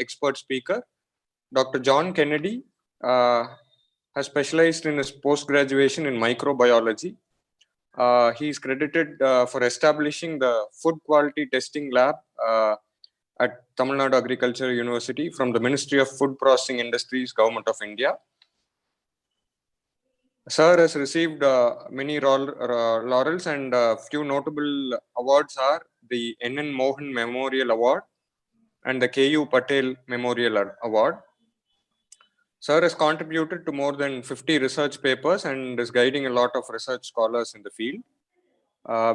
expert speaker. Dr. John Kennedy has specialized in his post-graduation in microbiology. He is credited for establishing the food quality testing lab at Tamil Nadu Agriculture University from the Ministry of Food Processing Industries, Government of India. Sir has received many laurels, and a few notable awards are the N.N. Mohan Memorial Award and the K.U. Patel Memorial Award. Sir has contributed to more than 50 research papers and is guiding a lot of research scholars in the field.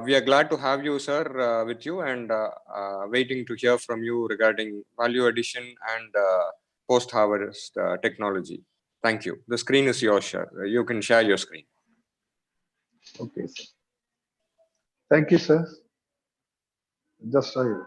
We are glad to have you, sir, with you, and waiting to hear from you regarding value addition and post-harvest technology. Thank you. The screen is yours, sir. You can share your screen. Okay, sir. Thank you, sir. Just show you.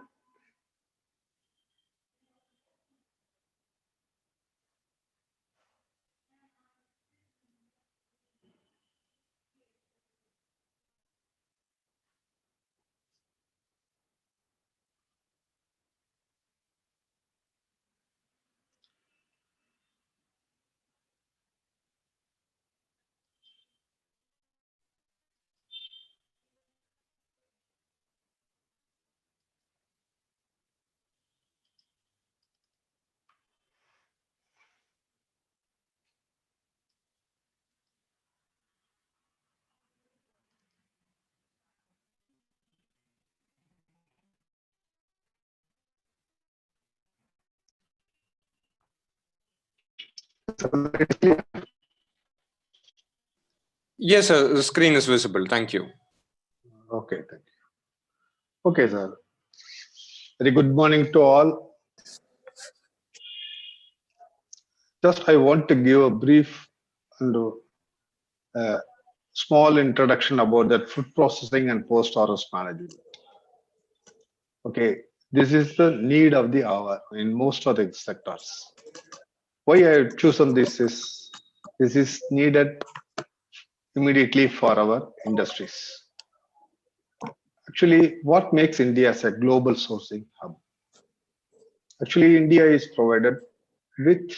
Yes, sir. The screen is visible. Thank you. Okay, thank you. Okay, sir. Very good morning to all. Just I want to give a brief and small introduction about that food processing and post-harvest management. Okay, this is the need of the hour in most of the sectors. Why I have chosen this is needed immediately for our industries. Actually, what makes India as a global sourcing hub? Actually, India is provided with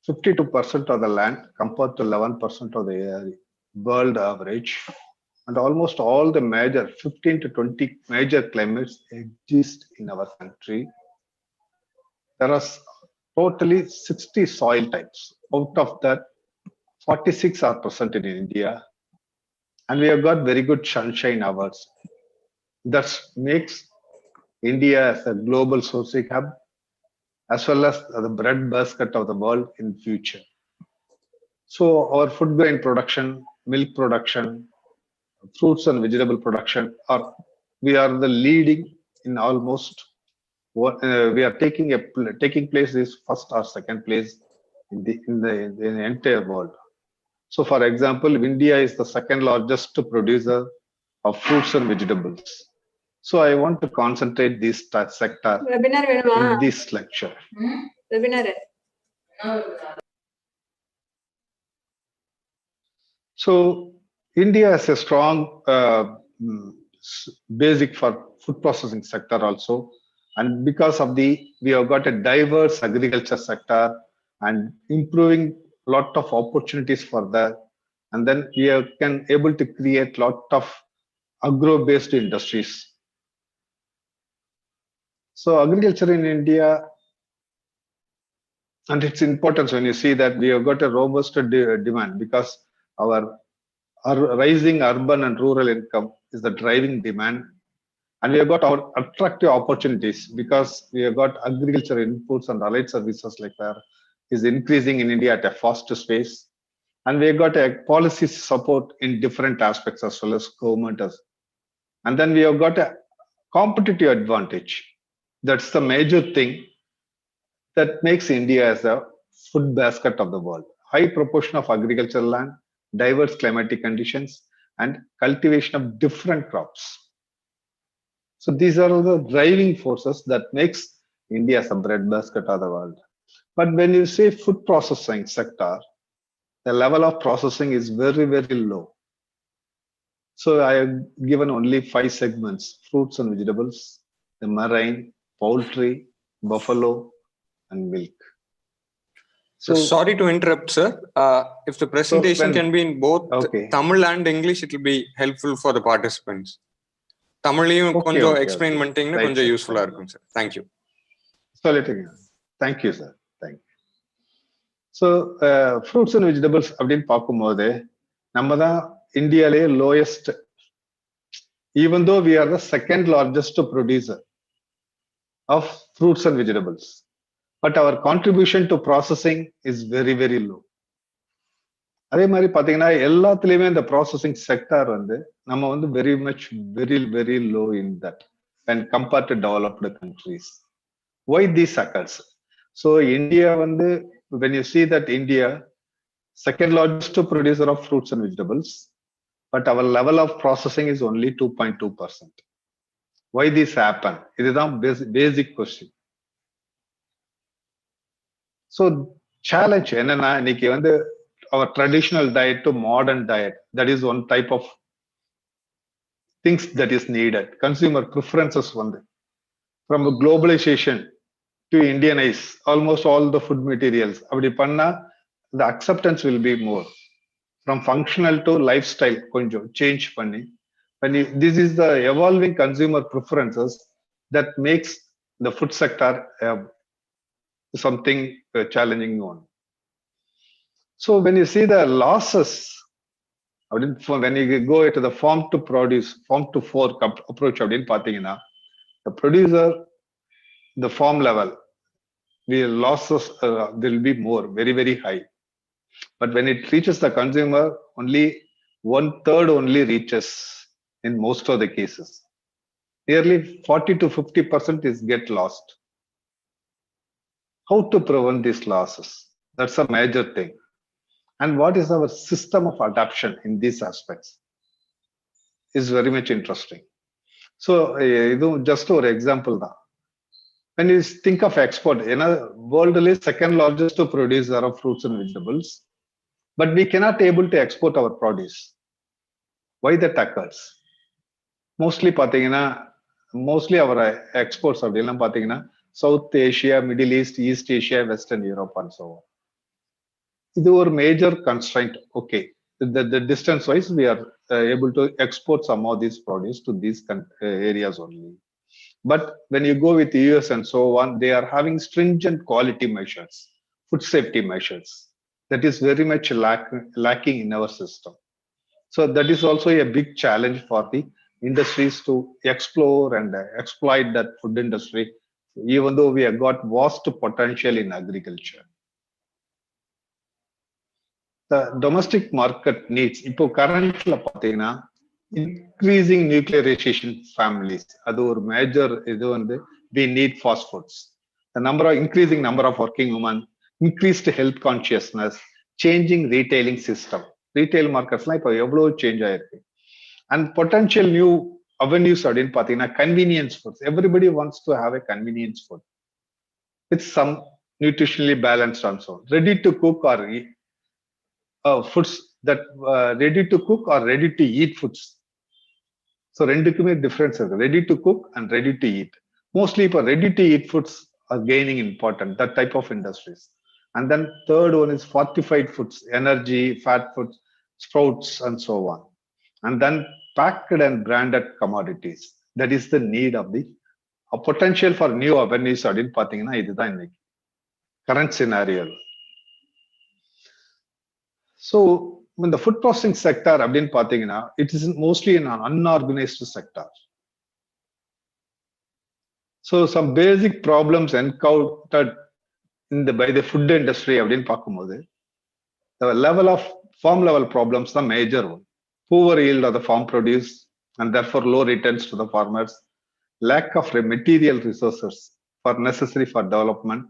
52% of the land compared to 11% of the world average, and almost all the major 15 to 20 major climates exist in our country. There are totally 60 soil types. Out of that, 46 are present in India, and we have got very good sunshine hours. That makes India as a global sourcing hub, as well as the bread basket of the world in future. So our food grain production, milk production, fruits and vegetable production we are the leading in almost what we are taking place is first or second place in the entire world. So for example, India is the second largest producer of fruits and vegetables. So I want to concentrate this sector in this lecture. So India has a strong basic for food processing sector also, and because of we have got a diverse agriculture sector and improving lot of opportunities for that, and then we can able to create lot of agro-based industries. So agriculture in India, and its importance when you see that we have got a robust demand because our rising urban and rural income is the driving demand, and we have got our attractive opportunities because we have got agriculture inputs and allied services like that is increasing in India at a fast pace, and we have got a policy support in different aspects as well as government and then we have got a competitive advantage. That's the major thing that makes India as a food basket of the world. High proportion of agricultural land, diverse climatic conditions, and cultivation of different crops. So these are the driving forces that makes India as a breadbasket of the world. But when you say food processing sector, the level of processing is very, very low. So I have given only 5 segments: fruits and vegetables, the marine, poultry, buffalo, and milk. So sorry to interrupt, sir. If the presentation can be in both Tamil and English, it will be helpful for the participants. Tamiliyum konjam explain பண்ணிட்டீங்கன்னா கொஞ்சம் யூஸ்ஃபுல்லா இருக்கும் sir. Thank you. Thank you, sir. Thank you. So fruits and vegetables அப்படின்னு பார்க்கும்போது நம்ம தான் இந்தியாலே lowest, even though we are the second largest producer of fruits and vegetables, but our contribution to processing is very, very low. அதே மாதிரி பாத்தீங்கன்னா எல்லாத்துலயுமே இந்த processing sector வந்து நம்ம வந்து very much very low in that when compared to developed countries. Why this occurs? So India வந்து when you see that India second largest producer of fruits and vegetables, but our level of processing is only 2.2%. Why this happen? இதுதான் basic question. So challenge என்னன்னா இன்னைக்கு வந்து our traditional diet to modern diet, that is one type of things that is needed. Consumer preferences one, from globalization to Indianize almost all the food materials. அப்படி பண்ணா the acceptance will be more. From functional to lifestyle கொஞ்சம் change பண்ணி this is the evolving consumer preferences that makes the food sector something challenging one. So when you see the losses, when you go into the farm to produce, farm to fork approach, the producer, the farm level, the losses will be more, very high. But when it reaches the consumer, only 1/3 only reaches in most of the cases. Nearly 40 to 50% is get lost. How to prevent these losses? That's a major thing. And what is our system of adoption in these aspects is very much interesting. So, just for example, when you think of export, world is second largest producer of fruits and vegetables, but we cannot able to export our produce. Why that occurs? Mostly our exports of South Asia, Middle East, East Asia, Western Europe, and so on. This is a major constraint. Okay, the distance wise, we are able to export some of these produce to these areas only. But when you go with the US and so on, they are having stringent quality measures, food safety measures. That is very much lacking in our system. So that is also a big challenge for the industries to explore and exploit that food industry, even though we have got vast potential in agriculture. The domestic market needs, இப்போ currently பார்த்தீங்கன்னா increasing nuclearization families, அது ஒரு major இது வந்து we need fast foods. The increasing number of working women, increased health consciousness, changing retailing system. Retail marketsலாம் இப்போ எவ்வளவு change ஆயிருக்கு. And potential new avenues அப்படின்னு பார்த்தீங்கன்னா convenience foods. Everybody wants to have a convenience food with some nutritionally balanced also. Ready to cook or foods that ready to cook or ready to eat foods. So ரெண்டுக்குமே difference இருக்கு. Ready to cook and ready to eat. Mostly இப்போ ready to eat foods are gaining importance, that type of industries. And then third one is fortified foods, energy, fat foods, sprouts, and so on. And then packed and branded commodities. That is the need of the potential for new avenues அப்படின்னு பார்த்தீங்கன்னா இதுதான் இன்னைக்கு current scenario. So when the food processing sector அப்படின்னு பார்த்தீங்கன்னா it is mostly an unorganized sector. So some basic problems encountered by the food industry அப்படின்னு பார்க்கும்போது the level of farm level problems the major one. Poor yield of the farm produce and therefore low returns to the farmers, lack of material resources for necessary for development,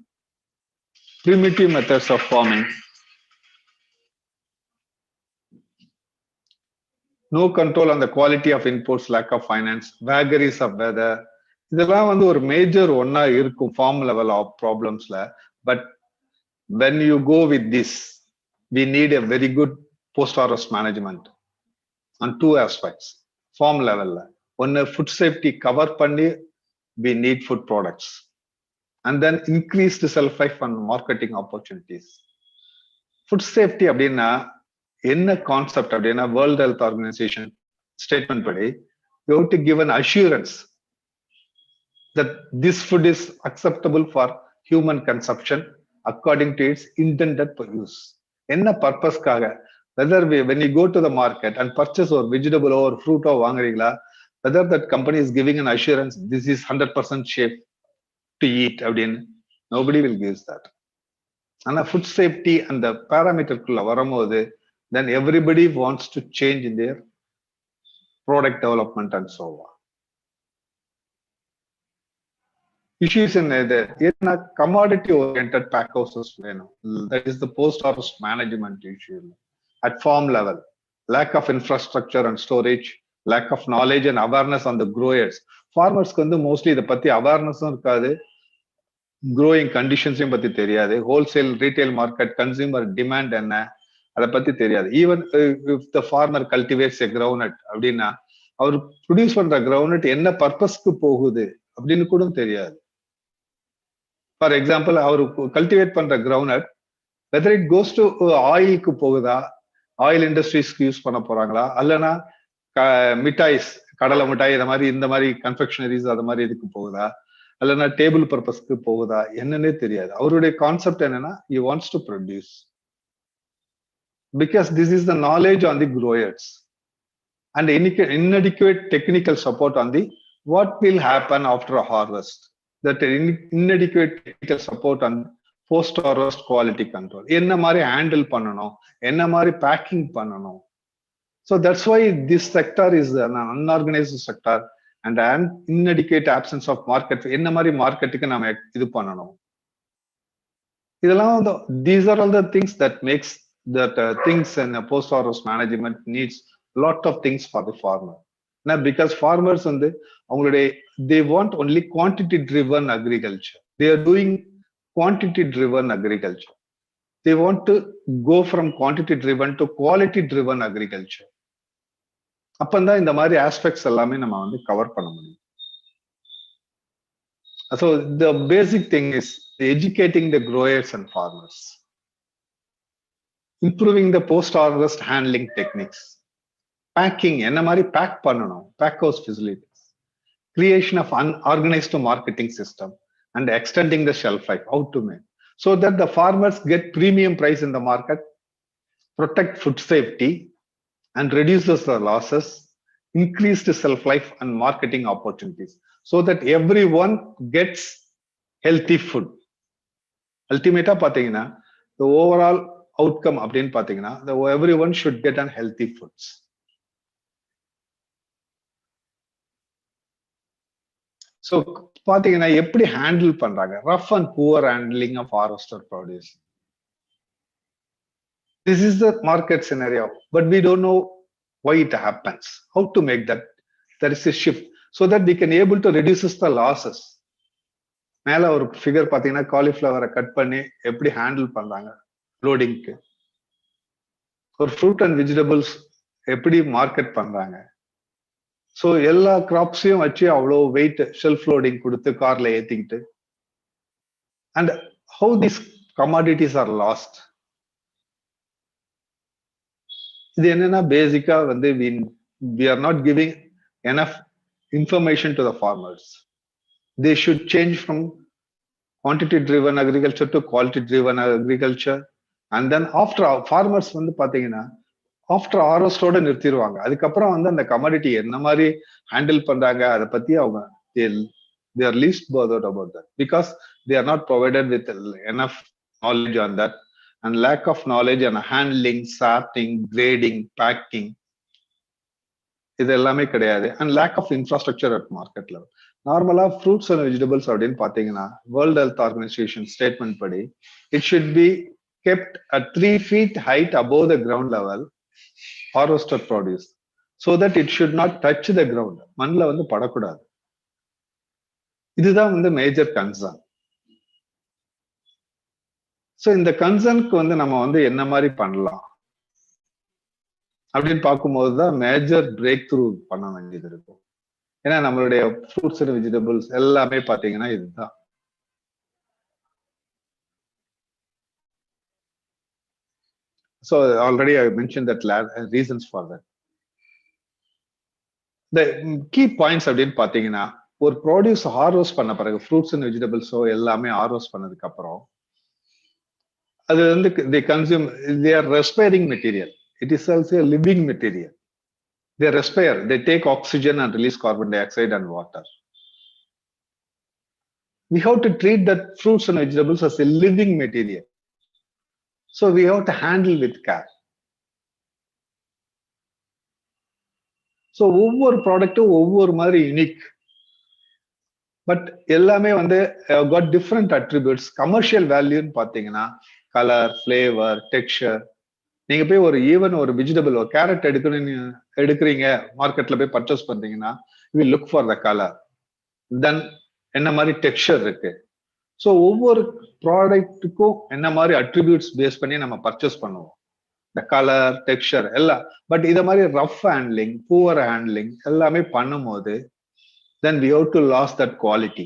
primitive methods of farming, no control on the quality of inputs, lack of finance, vagaries of weather. இதெல்லாம் வந்து ஒரு major ஒன்னா இருக்கும் farm level of ப்ராப்ளம்ஸ்ல. But when you go with this, we need a very good post harvest management on two aspects. Farm level, one food safety cover பண்ணி we need food products. and then increased shelf life and marketing opportunities. Food safety அப்படின்னா என்ன concept அப்படின்னா world health organization statement படி you have to give an assurance that this food is acceptable for human consumption according to its intended use. என்ன பர்பஸ்க்காக, whether when you go to the market and purchase or vegetable or fruit or வாங்குறீங்களா, whether that company is giving an assurance this is 100% safe to eat அப்படின்னு, nobody will give that. ஆனா food safety அந்த பேராமீட்டருக்குள்ள வரும்போது then everybody wants to change in their product development and so on. Issues in the commodity oriented pack houses வேணும். That is the post harvest management issue at farm level. Lack of infrastructure and storage, lack of knowledge and awareness on the growers. Farmers க்கு வந்து mostly இத பத்தி அவேர்னஸும் இருக்காது, growing conditions பத்தி தெரியாது, wholesale retail market consumer demand என்ன அதை பத்தி தெரியாது. Even if the farmer cultivates a groundnut அப்படின்னா அவர் ப்ரொடியூஸ் பண்ற கிரவுண்ட்நட் என்ன பர்பஸ்க்கு போகுது அப்படின்னு கூட தெரியாது. ஃபார் எக்ஸாம்பிள் அவர் கல்டிவேட் பண்ற groundnut whether it goes to ஆயிலுக்கு போகுதா, ஆயில் இண்டஸ்ட்ரீஸ்க்கு யூஸ் பண்ண போறாங்களா, அல்லனா மிட்டாய்ஸ் கடலை மிட்டாய் இந்த மாதிரி கன்ஃபெக்ஷனரிஸ் அது மாதிரி இதுக்கு போகுதா, அல்லனா டேபிள் பர்பஸ்க்கு போகுதா என்னன்னே தெரியாது. அவருடைய கான்செப்ட் என்னன்னா he wants to produce because this is the knowledge on the growers and inadequate technical support on the what will happen after a harvest. That inadequate technical support on post harvest quality control. என்ன மாதிரி handle பண்ணணும், என்ன மாதிரி packing பண்ணணும். So that's why this sector is an unorganized sector and an inadequate absence of market. என்ன மாதிரி மார்க்கெட்டுக்கு நாம இது பண்ணணும். இதெல்லாம் these are all the things that makes that things in post harvest management needs lot of things for the farmer. Now because farmers வந்து அவங்களுடைய they want only quantity driven agriculture. They are doing quantity driven agriculture. They want to go from quantity driven to quality driven agriculture. அப்பந்தான் இந்த மாதிரி aspects எல்லாமே நம்ம வந்து cover பண்ண முடியும். So the basic thing is educating the growers and farmers, improving the post harvest handling techniques, packing என்ன மாதிரி பேக் பண்ணணும், pack house facilities, creation of unorganized marketing system and extending the shelf life, how to make so that the farmers get premium price in the market, protect food safety and reduces the losses, increase the shelf life and marketing opportunities so that everyone gets healthy food. Ultimately பாத்தீங்கன்னா the overall outcome அப்படின்னு பாத்தீங்கன்னா everyone should get an healthy foods. So பாத்தீங்கன்னா எப்படி handle பண்றாங்க, rough and poor handling of harvester produce. This is the market scenario, but we don't know why it happens, how to make that there is a shift so that we can able to reduce the losses. மேல ஒரு figure பாத்தீங்கன்னா காலிஃபிளவரை cut பண்ணி எப்படி handle பண்றாங்க லோடிங்க்கு, ஒரு fruit and vegetables எப்படி market பண்றாங்க. ஸோ எல்லா கிராப்ஸையும் வச்சு அவ்வளோ வெயிட் ஷெல்ஃப் லோடிங் கொடுத்து கார்ல ஏத்திக்கிட்டு and how this commodities are lost. இது என்னன்னா பேசிக்கா வந்து we are not giving enough information to the farmers. They should change from quantity driven agriculture to quality driven agriculture. And then after farmers வந்து பாத்தீங்கன்னா after ஹார்வெஸ்டோட நிறுத்திடுவாங்க. அதுக்கப்புறம் வந்து அந்த commodity என்ன மாதிரி ஹேண்டில் பண்றாங்க அதை பத்தி அவங்க they are least bothered about that because they are not provided with enough knowledge on that, and lack of knowledge on handling, sorting, grading, packing இது எல்லாமே கிடையாது. And lack of infrastructure at market level. நார்மலா fruits and vegetables அப்படின்னு பாத்தீங்கன்னா world health organization statement படி it should be kept at 3 feet height above the ground level harvested produce so that it should not touch the ground. மண்ணில் வந்து படக்கூடாது. இதுதான் வந்து major concern. So இந்த கன்சர்னுக்கு வந்து நம்ம வந்து என்ன மாதிரி பண்ணலாம் அப்படின்னு பார்க்கும்போது தான் மேஜர் பிரேக் த்ரூ பண்ண வேண்டியது இருக்கும். ஏன்னா நம்மளுடைய ஃப்ரூட்ஸ் அண்ட் வெஜிடபிள்ஸ் எல்லாமே பார்த்தீங்கன்னா இதுதான் So already I mentioned that reasons for that. The key points அப்படின்னு பாத்தீங்கன்னா, ஒரு ப்ராடியூஸ் ஹார்வெஸ்ட் பண்ண பிறகு ஃப்ரூட்ஸ் அண்ட் வெஜிடபிள்ஸோ எல்லாமே ஹார்வெஸ்ட் பண்ணதுக்கு அப்புறம் அது வந்து they consume, they are respiring material. It is also a living material. They respire, they take oxygen and release carbon dioxide and water. We have to treat that fruits and vegetables as a living material. So we have to handle with care. So ஒவ்வொரு ப்ராடக்ட்டும் ஒவ்வொரு மாதிரி unique. But எல்லாமே வந்து got different attributes. Commercial வேல்யூன்னு பாத்தீங்கன்னா colour, flavour, texture. நீங்க போய் ஒரு even ஒரு வெஜிடபிள், ஒரு கேரட் எடுக்கிறீங்க மார்க்கெட்ல போய் பர்ச்சேஸ் பண்றீங்கன்னா we look for the colour, then என்ன மாதிரி டெக்ஸ்சர் இருக்கு. ஸோ ஒவ்வொரு ப்ராடக்ட்டுக்கும் என்ன மாதிரி அட்ரிபியூட்ஸ் பேஸ் பண்ணி நம்ம பர்ச்சேஸ் பண்ணுவோம். இந்த கலர், டெக்ஸ்சர் எல்லாம். பட் இத மாதிரி ரஃப் ஹேண்ட்லிங், புவர் ஹேண்ட்லிங் எல்லாமே பண்ணும்போது then we have to lose that quality.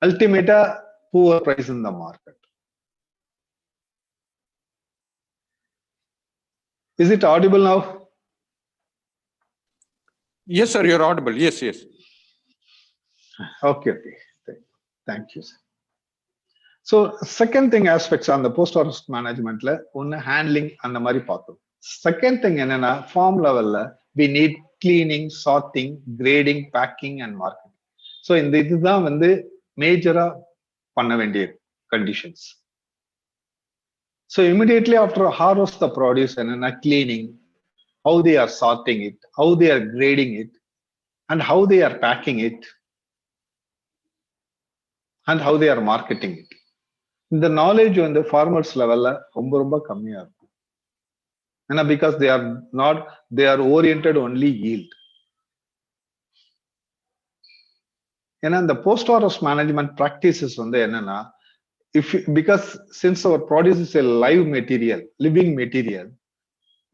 Ultimately, poor price in the market. Is it audible now? Yes, sir, you're audible. Yes, yes. Okay. Thank you, sir. So, second thing aspects on the post-harvest management, one handling and the mari pathum. Second thing, farm level, we need cleaning, sorting, grading, packing, and marketing. So, in this is the major conditions. So, immediately after harvest the produce and cleaning, how they are sorting it, how they are grading it, and how they are packing it, and how they are marketing it. The knowledge on the farmers level romba kammiya irukku. Because they are oriented only yield. The post-harvest management practices because since our produce is a live material, living material,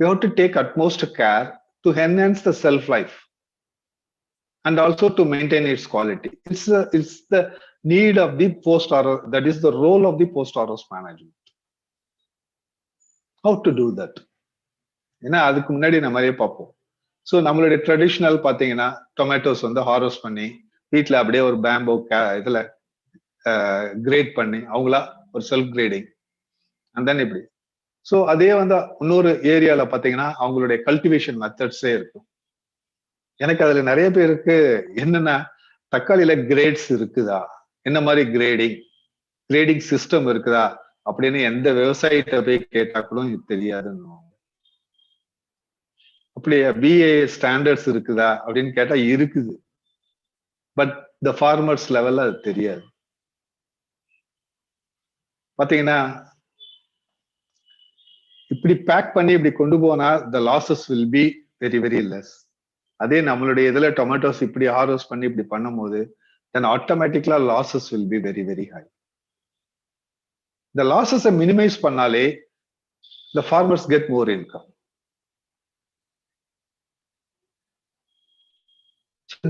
we have to take utmost care to enhance the shelf life and also to maintain its quality. It's the need of the post-harvest, that is the role of the post-harvest management. How to do that? அதுக்கு முன்னாடி நம்ம நிறைய பார்ப்போம். So நம்மளுடைய traditional பார்த்தீங்கன்னா tomatoes வந்து harvest பண்ணி வீட்டில் அப்படியே ஒரு பேம்போ இதில் கிரேட் பண்ணி அவங்களா ஒரு செல்ஃப் கிரேடிங் அண்ட் தென் இப்படி. ஸோ அதே வந்து இன்னொரு ஏரியாவில் பார்த்தீங்கன்னா அவங்களுடைய கல்டிவேஷன் மெத்தட்ஸே இருக்கும். எனக்கு அதில் நிறைய பேருக்கு என்னென்ன தக்காளியில கிரேட்ஸ் இருக்குதா, என்ன மாதிரி கிரேடிங் சிஸ்டம் இருக்குதா அப்படின்னு எந்த விவசாயிட்ட போய் கேட்டா கூட தெரியாதுன்னு. அப்படியே பிஏ ஸ்டாண்டர்ட்ஸ் இருக்குதா அப்படின்னு கேட்டா இருக்குது. பட் த ஃபார்மர்ஸ் லெவல்ல அது தெரியாது. பாத்தீங்கன்னா இப்படி பேக் பண்ணி இப்படி கொண்டு போனா the losses will be very very less. அதே நம்மளுடைய இதுல டொமேட்டோஸ் இப்படி ஹார்வெஸ்ட் பண்ணி இப்படி பண்ணும் போது தென் ஆட்டோமேட்டிக்கலா losses will be very very high. இந்த லாசஸை மினிமைஸ் பண்ணாலே the farmers get more income.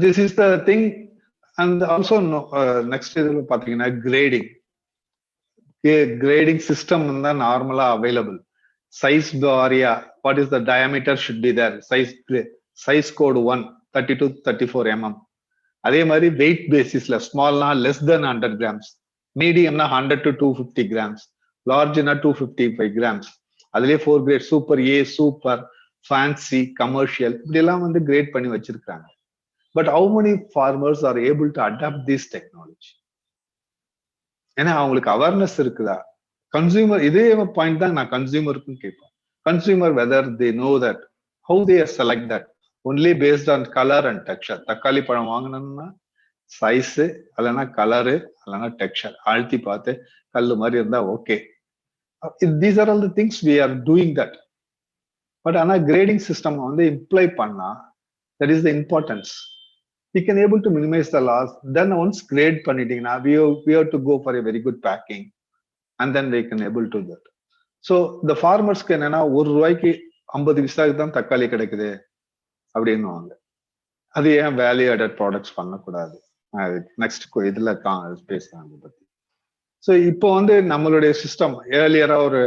This is the thing. And also next இதுல பாத்தீங்கன்னா grading system தான் நார்மலா available. Size area, what is the diameter should be there, size code 1 32 34 mm. அதே மாதிரி wait பேசிஸ்ல ஸ்மால்னா less than 100 grams, மீடியம்னா 100 to 250 grams, லார்ஜ்னா 255 grams. அதுலயே 4 great, super ஏ, super, fancy, commercial இப்படி எல்லாம் வந்து கிரேட் பண்ணி வச்சிருக்காங்க. But how many farmers are able to adapt this technology? ஏன்னா அவங்களுக்கு அவேர்னஸ் இருக்குதா? கன்சியூமர் இதே பாயிண்ட் தான் நான் கன்சியூமருக்கும் கேட்பேன். Consumer whether they know that, how they select that only based on colour and texture. தக்காளி பழம் வாங்கணும்னா சைஸு, இல்லைன்னா கலரு, இல்லைன்னா டெக்ஸ்சர் அழுத்தி பார்த்து கல்லு மாதிரி இருந்தா okay. These are all the things we are doing that. But ஆனா கிரேடிங் சிஸ்டம் வந்து இம்ப்ளை பண்ணா that is the importance. We can able to minimize the loss. Then once grade பண்ணிட்டீங்கன்னா we have to go for a very good packing and then we can able to that. So the farmers க்கு என்னன்னா ₹1 50 பைசாக்கு தான் தக்காளி கிடைக்குது அப்படின்னுவாங்க. அது ஏன் value added products பண்ணக்கூடாது? நெக்ஸ்ட் இதுல பேசலாம் அதை பத்தி. ஸோ இப்போ வந்து நம்மளுடைய சிஸ்டம் ஏர்லியரா ஒரு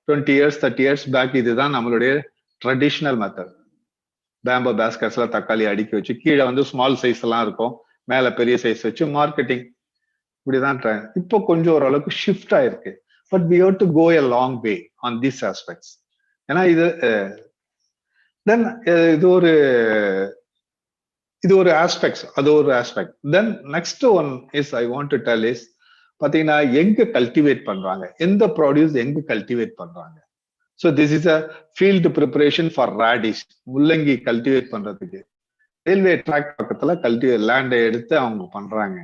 20 years 30 years பேக் இதுதான் நம்மளுடைய ட்ரெடிஷ்னல் மெத்தட். பேம்போ பேஸ்கெட்ஸ்ல தக்காளி அடுக்கி வச்சு கீழே வந்து ஸ்மால் சைஸ் எல்லாம் இருக்கும், மேல பெரிய சைஸ் வச்சு மார்க்கெட்டிங் இப்படிதான். இப்போ கொஞ்சம் ஓரளவுக்கு ஷிஃப்ட் ஆயிருக்கு. But we have to go a long way on these aspects. ஏன்னா தென் இது ஒரு ஆஸ்பெக்ட்ஸ், அது ஒரு aspect. Then next one is I want to tell is பாத்தீங்கன்னா எங்க கல்டிவேட் பண்றாங்க, எந்த ப்ராடியூஸ் எங்க கல்டிவேட் பண்றாங்க. So this is a field preparation for radish, முள்ளங்கி கல்டிவேட் பண்றதுக்கு ரயில்வே ட்ராக் பக்கத்துல லேண்டை எடுத்து அவங்க பண்றாங்க.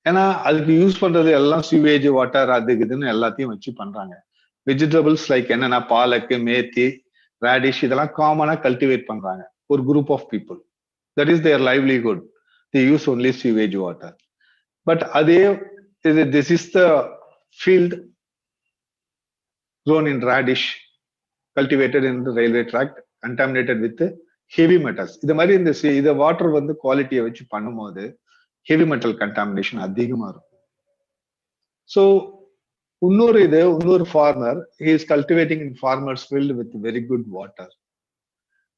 ஏன்னா அதுக்கு யூஸ் பண்றது எல்லாம் சிவேஜ் வாட்டர் அது இதுன்னு எல்லாத்தையும் வச்சு பண்றாங்க. வெஜிடபிள்ஸ் லைக் என்னன்னா பாலக்கு, மேத்தி, ராடிஷ் இதெல்லாம் காமனா கல்டிவேட் பண்றாங்க ஒரு group of people. That is their livelihood. They use only sewage water. But அதே this is the field grown in radish, cultivated in the railway track, contaminated with heavy metals. இது மாதிரி இந்த water வந்து குவாலிட்டியை வச்சு பண்ணும்போது ஹெவி மெட்டல் கண்டாமினேஷன் அதிகமா இருக்கும். ஸோ இன்னொரு farmer is cultivating in farmers field with very good water.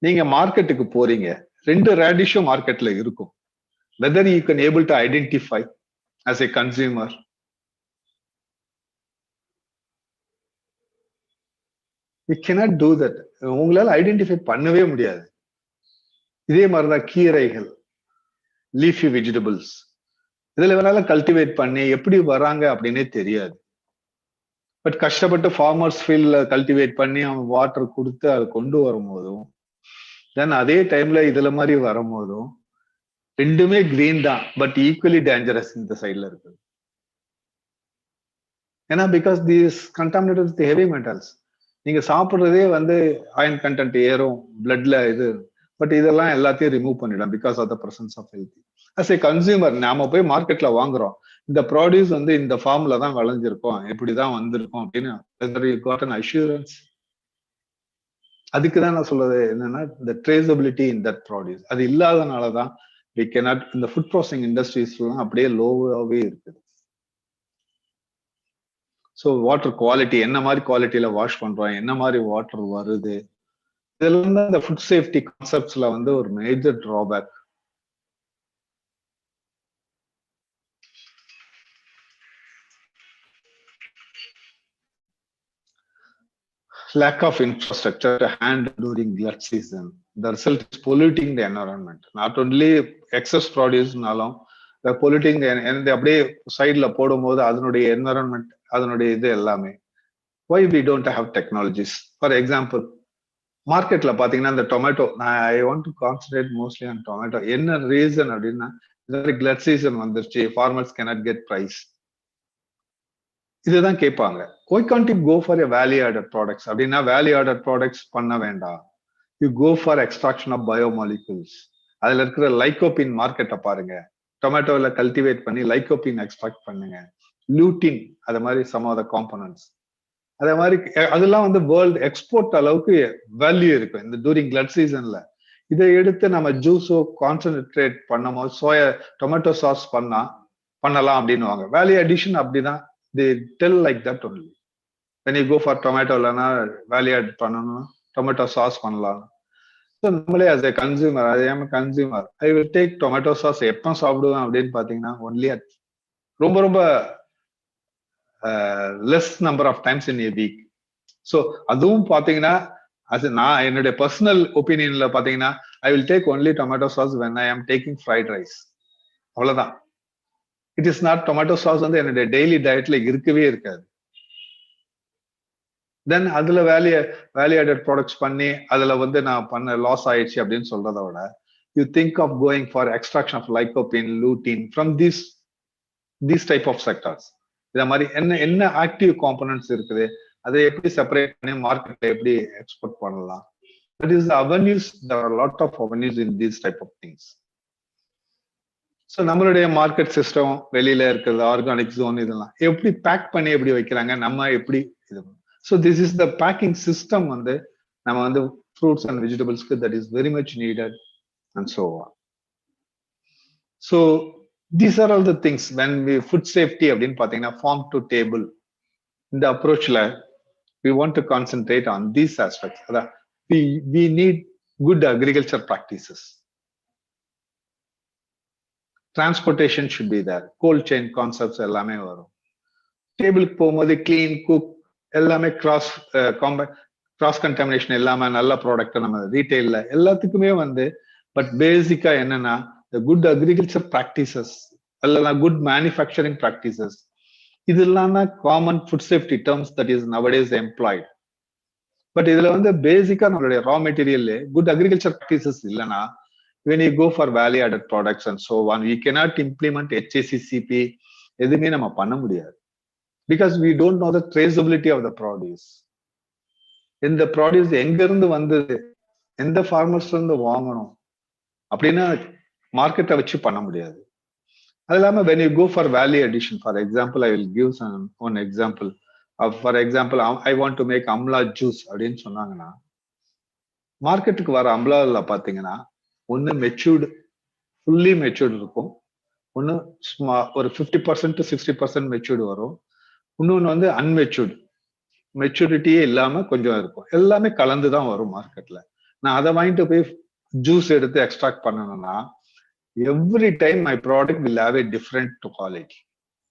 நீங்க மார்க்கெட்டுக்கு போறீங்க, 2 ரேடிஷும் மார்க்கெட்ல இருக்கும். Whether you can able to identify as a consumer. You cannot do that. உங்களால ஐடென்டிஃபை பண்ணவே முடியாது. இதே மாதிரிதான் கீரைகள், லீஃபி வெஜிடபிள்ஸ், இதுல வேணாலும் கல்டிவேட் பண்ணி எப்படி வராங்க அப்படின்னே தெரியாது. பட் கஷ்டப்பட்டு ஃபார்மர்ஸ் ஃபீல்ட்ல கல்டிவேட் பண்ணி அவங்க வாட்டர் கொடுத்து அதை கொண்டு வரும்போதும் தென் அதே டைம்ல இதுல மாதிரி வரும்போதும் ரெண்டுமே கிரீன் தான், பட் ஈக்குவலி டேஞ்சரஸ் இந்த சைட்ல இருக்கு. ஏன்னா because these contaminated with heavy metals. நீங்க சாப்பிடுறதே வந்து அயன் கண்டென்ட் ஏறும் பிளட்ல இது, பட் இதெல்லாம் எல்லாத்தையும் ரிமூவ் பண்ணிடும் because of the presence of health. As a consumer நாம போய் மார்க்கெட்ல வாங்குறோம், இந்த ப்ராடியூஸ் வந்து இந்த ஃபார்ம்ல தான் விளைஞ்சிருக்கும், இப்படிதான் வந்திருக்கும் அப்படின்னு அஷூரன்ஸ். அதுக்கு தான் நான் சொல்றது என்னன்னா இந்த ட்ரேசபிலிட்டி இன் தட் ப்ராடியூஸ் அது இல்லாதனாலதான் வி கேனாட். இந்த ஃபுட் ப்ராசஸிங் இண்டஸ்ட்ரீஸ்லாம் அப்படியே லோவாவே இருக்குது. ஸோ வாட்டர் குவாலிட்டி என்ன மாதிரி குவாலிட்டியில வாஷ் பண்றோம், என்ன மாதிரி வாட்டர் வருது, இதெல்லாம் தான் இந்த ஃபுட் சேஃப்டி கான்செப்ட்ஸ்ல வந்து ஒரு major drawback. Lack of infrastructure to handle during glut season. The result is polluting the environment. Not only excess produce-நாலும் polluting the அப்படியே சைட்ல போடும்போது அதனுடைய என்வரன்மெண்ட், அதனுடைய இது எல்லாமே. Why we don't have technologies? For example, மார்க்கெட்ல பாத்தீங்கன்னா இந்த tomato, I want to concentrate mostly on tomato. என்ன ரீசன் அப்படின்னா இந்த மாதிரி கிளட் சீசன் வந்துருச்சு, ஃபார்மர்ஸ் கேனாட் கெட் பிரைஸ், இதுதான் கேட்பாங்க. Why can't you go for a value added products அப்படின்னா வேல்யூ ஆடட் ப்ராடக்ட்ஸ் பண்ண வேண்டாம். You go for extraction of biomolecules. அதுல இருக்கிற லைகோபின் மார்க்கெட்டை பாருங்க, டொமேட்டோல கல்டிவேட் பண்ணி லைகோபின் எக்ஸ்ட்ராக்ட் பண்ணுங்க, லூட்டின், அது மாதிரி சம் ஆஃப் த காம்பனன்ட்ஸ். அதே மாதிரி அதெல்லாம் வந்து வேர்ல்டு எக்ஸ்போர்ட் அளவுக்கு வேல்யூ இருக்கும் இந்த டூரிங் கிளட் சீசன்ல. இதை எடுத்து நம்ம ஜூஸோ கான்சென்ட்ரேட் பண்ணும்போது சோயா டொமேட்டோ சாஸ் பண்ணலாம் அப்படின்னு வாங்க. வேல்யூ அடிஷன் அப்படிதான் they tell like that only. When you go for tomato lana value add பண்ணனும், tomato sauce பண்ணலாம். So நம்மளே as a consumer, I am a consumer, I will take tomato sauce எப்ப சாப்பிடுவேன் அப்படின்னு பாத்தீங்கன்னா only at ரொம்ப less number of times in a week. So அதுவும் பாத்தீங்கன்னா அது நான் என்னுடைய பர்சனல் ஒப்பீனியன்ல பாத்தீங்கன்னா I will take only tomato sauce when I am taking fried rice. அவ்வளவுதான். It is not tomato sauce வந்து என்னுடைய டெய்லி டயட்ல இருக்கவே இருக்காது. தென் அதுல வேல்யூ ஆடட் ப்ராடக்ட்ஸ் பண்ணி அதுல வந்து நான் பண்ண லாஸ் ஆயிடுச்சு அப்படின்னு சொல்றதை விட you think of going for extraction of lycopene, lutein from these type of sectors. இத மாதிரி என்ன ஆக்டிவ் காம்பனன்ட்ஸ் இருக்குது, அதை எப்படி செப்பரேட் பண்ணி மார்க்கெட்ல எப்படி எக்ஸ்போர்ட் பண்ணலாம். That is avenues, there are lot of avenues in these type of things. So நம்மளுடைய மார்க்கெட் சிஸ்டம் வெளியில இருக்கிறது ஆர்கானிக் ஜோன் இதெல்லாம் எப்படி பேக் பண்ணி எப்படி வைக்கிறாங்க, நம்ம எப்படி இது. So this is the packing system வந்து நம்ம வந்து ஃப்ரூட்ஸ் அண்ட் வெஜிடபிள்ஸ்க்கு that is very much needed and so on. So These are all the things when we food safety அப்படின்னு பாத்தீங்கன்னா farm to table இந்த அப்ரோச்ல we want to concentrate on these aspects. அதான் we need good agriculture practices. Transportation should be there. Cold chain concepts எல்லாமே வரும். டேபிளுக்கு போகும்போது clean cook எல்லாமே cross contamination இல்லாம நல்ல ப்ராடக்ட் நம்ம ரீட்டைல்ல எல்லாத்துக்குமே வந்து பட் பேசிக்கா என்னன்னா குட் அக்ரிகல்ச்சர் ப்ராக்டிசஸ் அல்ல குட் மேனுஃபேக்சரிங் ப்ராக்டிசஸ் இதெல்லாம் தான் common food safety terms that is nowadays employed. But இதுல வந்து பேசிக்கா நம்மளுடைய raw material good agriculture practices இல்லைன்னா when you go for value added products and so on, we cannot implement HACCP எதுவுமே நம்ம பண்ண முடியாது. Because we don't know the traceability of the produce. இந்த ப்ராடியூஸ் எங்க இருந்து வந்தது, எந்த ஃபார்மர்ஸ்ல இருந்து வாங்கணும் அப்படின்னா மார்க்கெட்டை வச்சு பண்ண முடியாது. அது இல்லாம when you go for value addition, for example, I will give one example. For example, I want to make amla juice அப்படின்னு சொன்னாங்கன்னா மார்க்கெட்டுக்கு வர அம்லாவில் பாத்தீங்கன்னா ஒன்னு மெச்சூர்டு ஃபுல்லி மெச்சூர்டு இருக்கும், ஒன்னு ஒரு 50% to 60% மெச்சூர்டு வரும், இன்னொன்னு வந்து அன்மெச்சூர்டு மெச்சூரிட்டியே இல்லாம கொஞ்சம் இருக்கும். எல்லாமே கலந்துதான் வரும் மார்க்கெட்ல. நான் அதை வாங்கிட்டு போய் ஜூஸ் எடுத்து எக்ஸ்ட்ராக்ட் பண்ணணும்னா every time my product will have A different quality.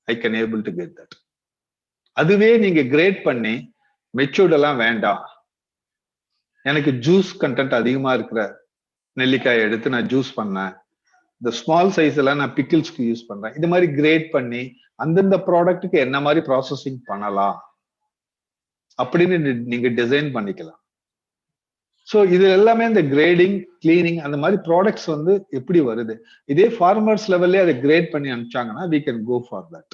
I can able to get that. அதுவே நீங்க கிரேட் பண்ணி மெச்சூர்ட் எல்லாம் வேண்டாம், எனக்கு ஜூஸ் கண்டென்ட் அதிகமா இருக்கிற நெல்லிக்காயை எடுத்து நான் ஜூஸ் பண்ணேன், இந்த ஸ்மால் சைஸ் எல்லாம் நான் பிக்கிள்ஸ்க்கு யூஸ் பண்றேன், இது மாதிரி கிரேட் பண்ணி அந்தந்த ப்ராடக்ட்டுக்கு என்ன மாதிரி ப்ராசஸிங் பண்ணலாம் அப்படின்னு நீங்க டிசைன் பண்ணிக்கலாம். ஸோ இது எல்லாமே இந்த கிரேடிங் கிளீனிங் அந்த மாதிரி ப்ராடக்ட்ஸ் வந்து எப்படி வருது, இதே ஃபார்மர்ஸ் லெவல்லே அதை கிரேட் பண்ணி அனுப்பிச்சாங்கன்னா we can go for that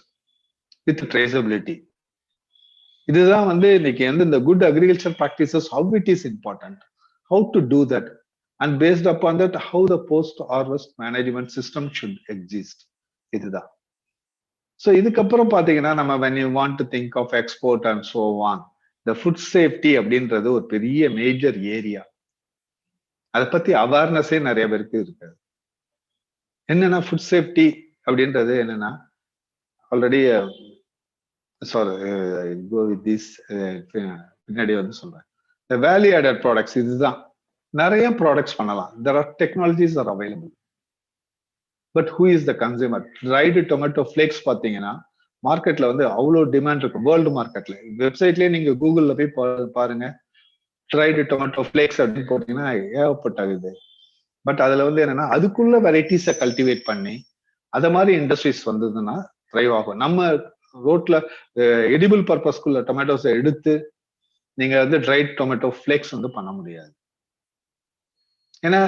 with traceability. இதுதான் வந்து இன்னைக்கு வந்து இந்த good agriculture practices how it is important, how to do that, and based upon that how the post harvest management system should exist. இதுதான். So இதுக்கப்புறம் பாத்தீங்கன்னா நம்ம when you want to think of export and so on, the food safety அப்படின்றது ஒரு பெரிய major area. அதை பத்தி அவேர்னஸே நிறைய பேருக்கு இருக்காது. என்னன்னா ஃபுட் சேஃப்டி அப்படின்றது என்னன்னா ஆல்ரெடி பின்னாடி வந்து சொல்றேன், the value added products இதுதான். நிறைய ப்ராடக்ட்ஸ் பண்ணலாம், there are technologies are available, but who is the consumer? dried tomato flakes பாத்தீங்கன்னா மார்க்கெட்ல வந்து அவ்வளவு டிமாண்ட் இருக்கும். வேர்ல்டு மார்க்கெட்ல வெப்சைட்லயே நீங்க கூகுள்ல போய் பாருங்க, ட்ரைடு டொமேட்டோ ஃபிளேக்ஸ் அப்படின்னு போட்டீங்கன்னா ஏகப்பட்டது. பட் அதுல வந்து என்னன்னா அதுக்குள்ள வெரைட்டிஸை கல்டிவேட் பண்ணி அத மாதிரி இண்டஸ்ட்ரீஸ் வந்ததுன்னா ட்ரைவ் ஆகும். நம்ம ரோட்ல எடிபிள் பர்பஸ்க்குள்ள டொமேட்டோஸை எடுத்து நீங்க வந்து ட்ரைட் டொமேட்டோ ஃபிளேக்ஸ் வந்து பண்ண முடியாது. ஏன்னா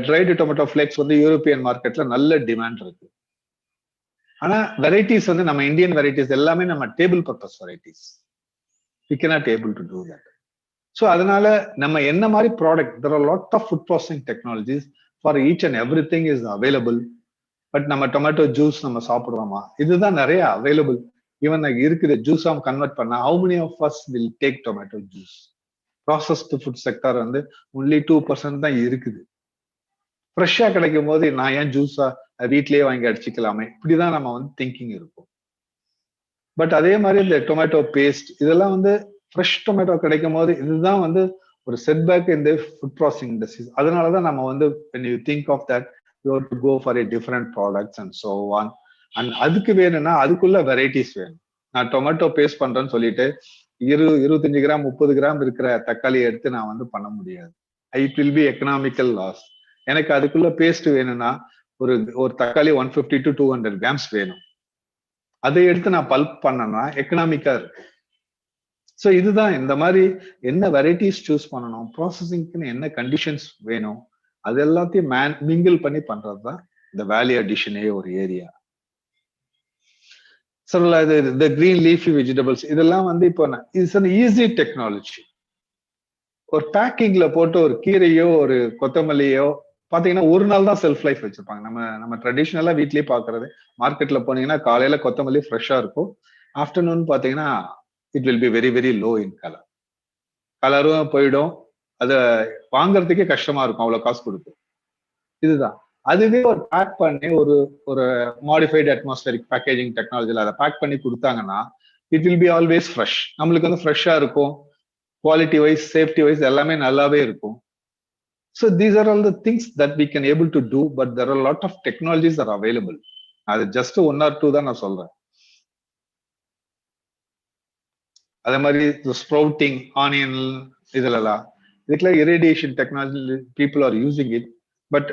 ட்ரைடு டொமேட்டோ ஃபிளேக்ஸ் வந்து யூரோப்பியன் மார்க்கெட்ல நல்ல டிமாண்ட் இருக்கு. ஆனா வெரைட்டிஸ் வந்து நம்ம இந்தியன் வெரைட்டிஸ் எல்லாமே நம்ம table purpose varieties, we cannot able to do that. So அதனால நம்ம என்ன மாதிரி product, there are lot of food processing technologies for each and everything is available. But நம்ம டொமேட்டோ ஜூஸ் நம்ம சாப்பிடுறோமா, இதுதான் நிறைய அவைலபிள். ஈவன் இருக்குது ஜூஸா கன்வெர்ட் பண்ணா how many of us will take tomato juice? Processed food sector வந்து only 2% தான் இருக்குது. ஃப்ரெஷ்ஷா கிடைக்கும் போது நான் ஏன் ஜூஸா வீட்லயே வாங்கி அடிச்சுக்கலாமே, இப்படிதான் நம்ம வந்து திங்கிங் இருக்கும். பட் அதே மாதிரி இந்த டொமேட்டோ பேஸ்ட் இதெல்லாம் வந்து ஃப்ரெஷ் டொமேட்டோ கிடைக்கும் போது இதுதான் வந்து ஒரு செட்பேக் இந்த ஃபுட் ப்ராசஸிங் இண்டஸ்ட்ரீஸ். அதனாலதான் நம்ம வந்து when you think of that you have to go for a different products and so on. And அதுக்கு வேணும்னா அதுக்குள்ள வெரைட்டிஸ் வேணும். நான் டொமேட்டோ பேஸ்ட் பண்றேன்னு சொல்லிட்டு 25 கிராம் 30 கிராம் இருக்கிற தக்காளி எடுத்து நான் வந்து பண்ண முடியாது. It will be economical loss. எனக்கு அதுக்குள்ள பேஸ்ட் வேணும்னா ஒரு தக்காளி 150 to 200 கிராம்ஸ் வேணும். அதை எடுத்து நான் பல்ப் பண்ணனா எக்கனாமிக்கா இருக்கு. ஸோ இதுதான் இந்த மாதிரி என்ன வெரைட்டிஸ் சூஸ் பண்ணணும், ப்ராசஸிங்க்கு என்ன கண்டிஷன்ஸ் வேணும், அது எல்லாத்தையும் மிங்கிள் பண்ணி பண்றதுதான் இந்த வேல்யூ அடிஷனே ஒரு ஏரியா. சொல்லல இந்த கிரீன் லீஃபி வெஜிடபிள்ஸ் இதெல்லாம் வந்து இப்போ இட்ஸ் அன் ஈஸி டெக்னாலஜி. ஒரு பேக்கிங்ல போட்டு ஒரு கீரையோ ஒரு கொத்தமல்லியோ பாத்தீங்கன்னா ஒரு நாள் தான் செல்ஃப் லைஃப் வச்சிருப்பாங்க. நம்ம ட்ரெடிஷ்னலா வீட்லயே பாக்குறது, மார்க்கெட்ல போனீங்கன்னா காலையில கொத்தமல்லி ஃப்ரெஷ்ஷா இருக்கும், ஆஃப்டர்நூன் பாத்தீங்கன்னா it will be very very low in colour, கலரும் போயிடும், அதை வாங்குறதுக்கே கஷ்டமா இருக்கும், அவ்வளவு காசு கொடுக்கும். இதுதான். அதுவே ஒரு பேக் பண்ணி ஒரு ஒரு மாடிஃபைடு அட்மாஸ்பரிக் பேக்கேஜிங் டெக்னாலஜியில் அதை பேக் பண்ணி கொடுத்தாங்கன்னா it will be always fresh. நம்மளுக்கு வந்து ஃப்ரெஷ்ஷா இருக்கும், குவாலிட்டி வைஸ் சேஃப்டி வைஸ் எல்லாமே நல்லாவே இருக்கும். So these are all the things that we can able to do, but there are lot of technologies are available. அது ஜஸ்ட் 1 or 2 தான் நான் சொல்றேன். அதே மாதிரி ஸ்ப்ரவுட்டிங் ஆனியன் இதுலலாம் இதுக்கெல்லாம் irritation technology people are using it. But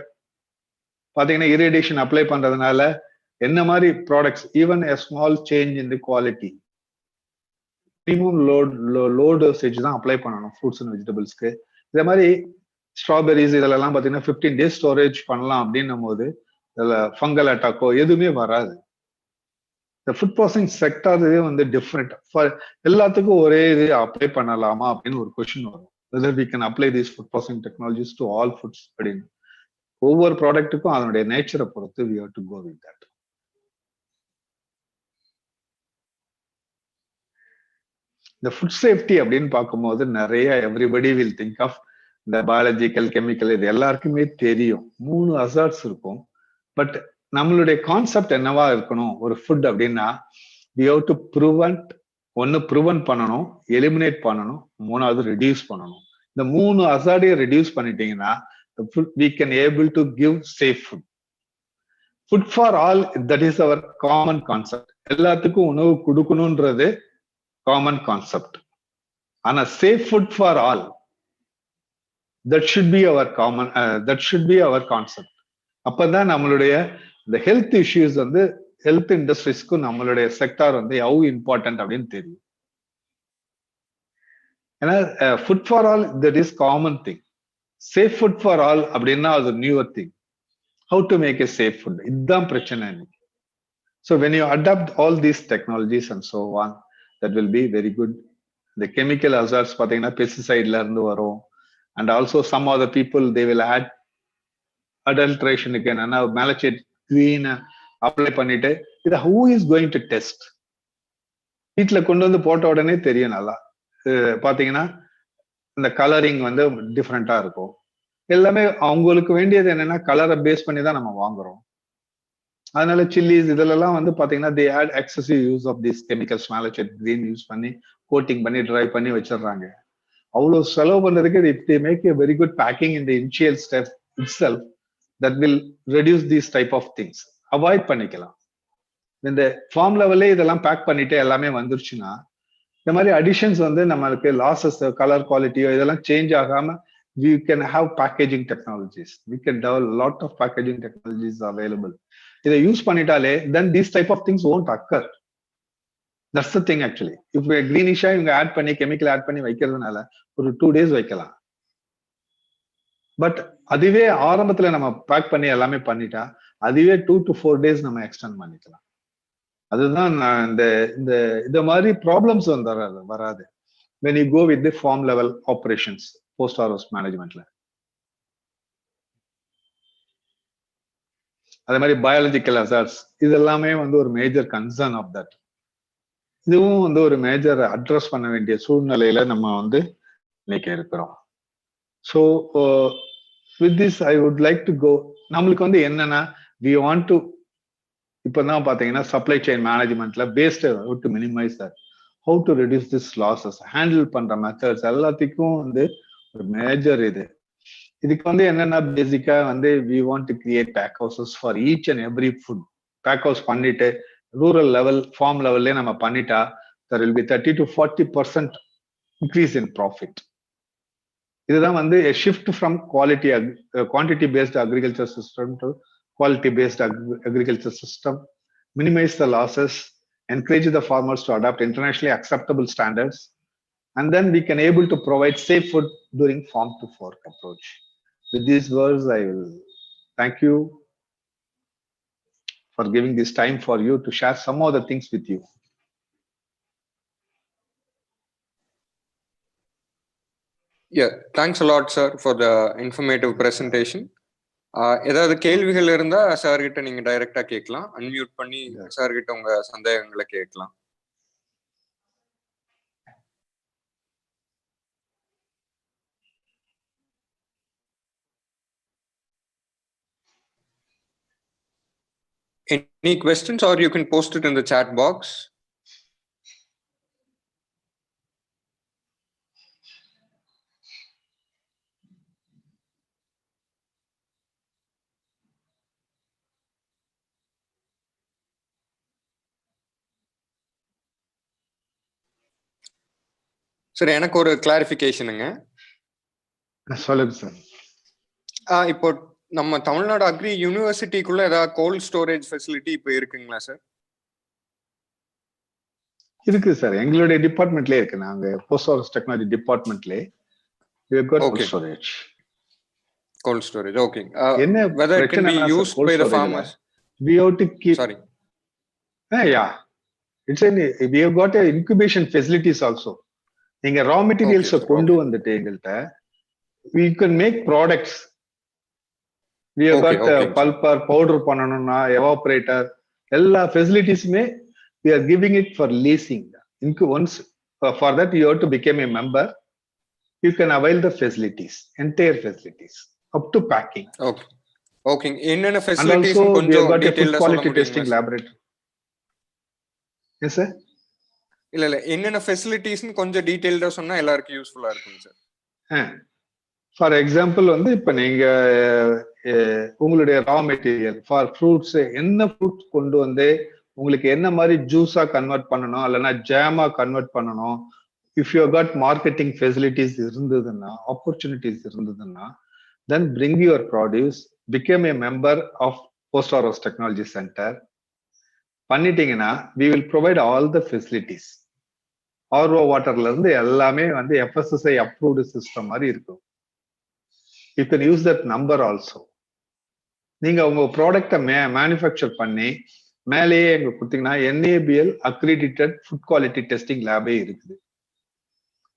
பாத்தீங்கன்னா irritation apply பண்றதுனால என்ன மாதிரி products, even a small change in the quality, minimum low dosage தான் அப்ளை பண்ணணும் ஃப்ரூட்ஸ் அண்ட் வெஜிடபிள்ஸ்க்கு. இதே மாதிரி ஸ்ட்ராபெரிஸ் இதெல்லாம் பாத்தீங்கன்னா 15 days ஸ்டோரேஜ் பண்ணலாம் அப்படின்னும் போது இதுல ஃபங்கல் அட்டாக்கோ எதுவுமே வராது. இந்த ஃபுட் ப்ராசஸிங் செக்டார் வந்து டிஃப்ரெண்ட். எல்லாத்துக்கும் ஒரே இது அப்ளை பண்ணலாமா அப்படின்னு ஒரு கொஸ்டின் வரும். whether we can apply these food processing technologies to all foods அப்படின்னு. ஒவ்வொரு ப்ராடக்ட்டுக்கும் அதனுடைய நேச்சரை பொறுத்து we have to go with that. இந்த ஃபுட் சேஃப்டி அப்படின்னு பார்க்கும்போது நிறைய எவ்ரிபடி வில் திங்க் ஆஃப் இந்த பயாலஜிக்கல் கெமிக்கல், இது எல்லாருக்குமே தெரியும். 3 அசார்ட்ஸ் இருக்கும். பட் நம்மளுடைய கான்செப்ட் என்னவா இருக்கணும் ஒரு ஃபுட் அப்படின்னா, we have to prevent, ஒன்னு ப்ரிவென்ட் பண்ணணும், எலிமினேட் பண்ணணும், 3வது ரெடியூஸ் பண்ணணும். இந்த 3 அசார்டையும் ரெடியூஸ் பண்ணிட்டீங்கன்னா we can able to give safe food. Food for all, that is our common concept. எல்லாத்துக்கும் உணவு கொடுக்கணும்ன்றது காமன் கான்செப்ட். ஆனா safe food for all, that should be our common, that should be our concept. அப்பதான் நம்மளுடைய இந்த health issues வந்து health இண்டஸ்ட்ரீஸ்க்கும் நம்மளுடைய செக்டார் வந்து ஹவு இம்பார்ட்டன்ட் அப்படின்னு தெரியும். ஏன்னா food for all that is common thing. Safe food for all அப்படின்னா அது newer thing. How to make a safe food, இதுதான் பிரச்சனை இன்னைக்கு. So when you adopt all these technologies and so on, that will be very good. இந்த chemical hazards பார்த்தீங்கன்னா பெஸ்டிசைட்ல இருந்து வரும். And also some of the people they will add அடல்ட்ரேஷனுக்கு என்னன்னா மேலச்சேட் கிரீன் அப்ளை பண்ணிட்டு இதை who is going to test? வீட்டில் கொண்டு வந்து போட்ட உடனே தெரியும். நல்லா பார்த்தீங்கன்னா இந்த கலரிங் வந்து டிஃப்ரெண்டா இருக்கும். எல்லாமே அவங்களுக்கு வேண்டியது என்னன்னா கலரை பேஸ் பண்ணி தான் நம்ம வாங்குறோம். அதனால சில்லிஸ் இதுலலாம் வந்து பாத்தீங்கன்னா they add excessive use of this chemicals, malachite green use பண்ணி கோட்டிங் பண்ணி ட்ரை பண்ணி வச்சிடுறாங்க. அவ்வளவு செலவு பண்றதுக்கு if they make a very good packing in the initial step itself, that will reduce these type of things. Avoid பண்ணிக்கலாம். இந்த form லெவல்லே இதெல்லாம் பேக் பண்ணிட்டு எல்லாமே வந்துருச்சுன்னா இந்த மாதிரி அடிஷன்ஸ் வந்து நம்மளுக்கு லாசஸ், கலர் குவாலிட்டியோ இதெல்லாம் சேஞ்ச் ஆகாம we can have packaging technologies. We can develop a lot of packaging technologies available. இதை use பண்ணிட்டாலே then these type of things won't occur. That's the thing actually. If we greenish இவங்க add பண்ணி chemical add பண்ணி வைக்கிறதுனால ஒரு 2 days வைக்கலாம். But அதுவே ஆரம்பத்துல நம்ம பேக் பண்ணி எல்லாமே பண்ணிட்டா அதுவே 2 to 4 days நம்ம எக்ஸ்டெண்ட் பண்ணிக்கலாம். அதுதான் இந்த மாதிரி ப்ராப்ளம்ஸ் வராது when you go with the farm level operations, post harvest managementல. அதே மாதிரி பயாலஜிக்கல் அசார்ட்ஸ் இது எல்லாமே வந்து ஒரு மேஜர் கன்சர்ன் ஆஃப் தட். இதுவும் வந்து ஒரு மேஜர் அட்ரஸ் பண்ண வேண்டிய சூழ்நிலையில நம்ம வந்து இன்னைக்கு இருக்கிறோம். So with this I would like to go. நம்மளுக்கு வந்து என்னன்னா வி வாண்ட் டு இப்பதான் பாத்தீங்கன்னா சப்ளை செயின் மேனேஜ்மெண்ட்ல waste to minimise that, how to reduce this losses, handle பண்ற மெத்தட்ஸ் எல்லாத்துக்கும் வந்து ஒரு மேஜர் இதுக்கு வந்து என்னன்னா பேசிக்கா வந்து we want to create pack houses for each and every food. Pack house பண்ணிட்டு ரூரல் லெவல் ஃபார்ம் லெவல்லே நம்ம பண்ணிட்டா there will be 30 to 40% increase in profit. இதுதான் வந்து a shift from quantity based agriculture system to quality based agriculture system, minimize the losses, encourage the farmers to adopt internationally acceptable standards, and then we can able to provide safe food during farm to fork approach. With these words, I will thank you for giving this time for you to share some of the things with you. Yeah, thanks a lot, sir, for the informative presentation. ஏதாவது கேள்விகள் இருந்தா sir கிட்ட நீங்க டைரக்டா கேட்கலாம். Unmute பண்ணி sir கிட்ட உங்க சந்தேகங்களை கேட்கலாம். Any questions, or you can post it in the chat box. சரி, எனக்கு ஒரு கிளாரிஃபிகேஷனுங்க. சொல்லுங்க சார். இப்போ நம்ம தமிழ்நாடு அக்ரி யூனிவர்சிட்டிக்குள்ள ஏதாவது கோல்ட் ஸ்டோரேஜ் ஃபெசிலிட்டி இப்போ இருக்குங்களா சார்? இருக்கு சார், எங்களுடைய டிபார்ட்மெண்ட்லயே இருக்கு. நாங்க போஸ்ட் ஆஃபீஸ் டெக்னாலஜி டிபார்ட்மெண்ட்லயே cold storage. Cold storage, okay. என்ன whether it can be used by the farmers? We have to keep. Sorry. Yeah, we have got a incubation facilities also. நீங்க raw materials கொண்டு வந்துட்டு எங்கள்கிட்ட we can make products. We have got pulper, powder பண்ணனும்னா evaporator, எல்லா ஃபெசிலிட்டிஸ்மே we are giving it for leasing. Once for that you have to become a member, you can avail the facilities, entire facilities up to packing. Okay, என்னென்ன facilities கொஞ்சம் டீடைலா சொல்ல முடியுமா? Testing laboratory. Yes sir. இல்ல என்னென்ன facilities கொஞ்சம் டீடைலா சொன்னா எல்லாருக்கும் யூஸ்ஃபுல்லா இருக்கும் சார். ஃபார் எக்ஸாம்பிள் வந்து இப்ப நீங்க உங்களுடைய ரா மெட்டீரியல் ஃபார் ஃப்ரூட்ஸ், என்ன ஃப்ரூட் கொண்டு வந்து உங்களுக்கு என்ன மாதிரி ஜூஸா கன்வெர்ட் பண்ணணும், இல்லைன்னா ஜாமா கன்வெர்ட் பண்ணணும், if you got marketing facilities இருந்ததுன்னா, ஆப்பர்ச்சுனிட்டிஸ் இருந்ததுன்னா, then bring your produce, become a member of post office technology centre. பண்ணிட்டீங்கன்னா we will provide all the facilities. RO வாட்டர்ல இருந்து எல்லாமே வந்து FSSAI approved சிஸ்டம் மாதிரி இருக்கும். You can use that number also. நீங்க உங்க ப்ராடக்டை மேனுஃபேக்சர் பண்ணி மேலேயே எங்க கொடுத்தீங்கன்னா NABL accredited food quality testing லேபே இருக்குது.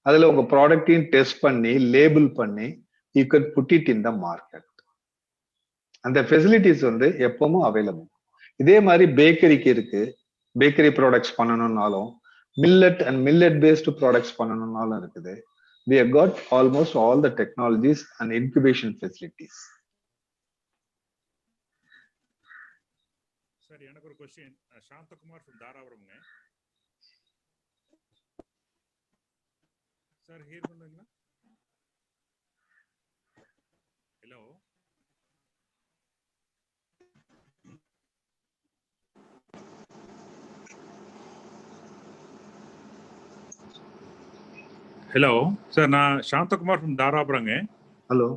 அதுல உங்க ப்ராடக்டையும் டெஸ்ட் பண்ணி லேபிள் பண்ணி you can put it in the market. அந்த ஃபெசிலிட்டிஸ் வந்து எப்பவும் அவைலபிள். இதே மாதிரி பேக்கரிக்கு இருக்கு. பேக்கரி ப்ராடக்ட்ஸ் பண்ணணும்னாலும், millet and millet based products பண்ணணும்னாலும் இருக்குது. We have got almost all the technologies and incubation facilities. Sir, எனக்கு ஒரு क्वेश्चन. சாந்தகுமார் from தாராபுரம்ங்க. சார் ஹியர் பண்ணுங்களா? ஹலோ. ஹலோ சார், நான் சாந்தகுமார் from தாராபுரம்ங்க. ஹலோ.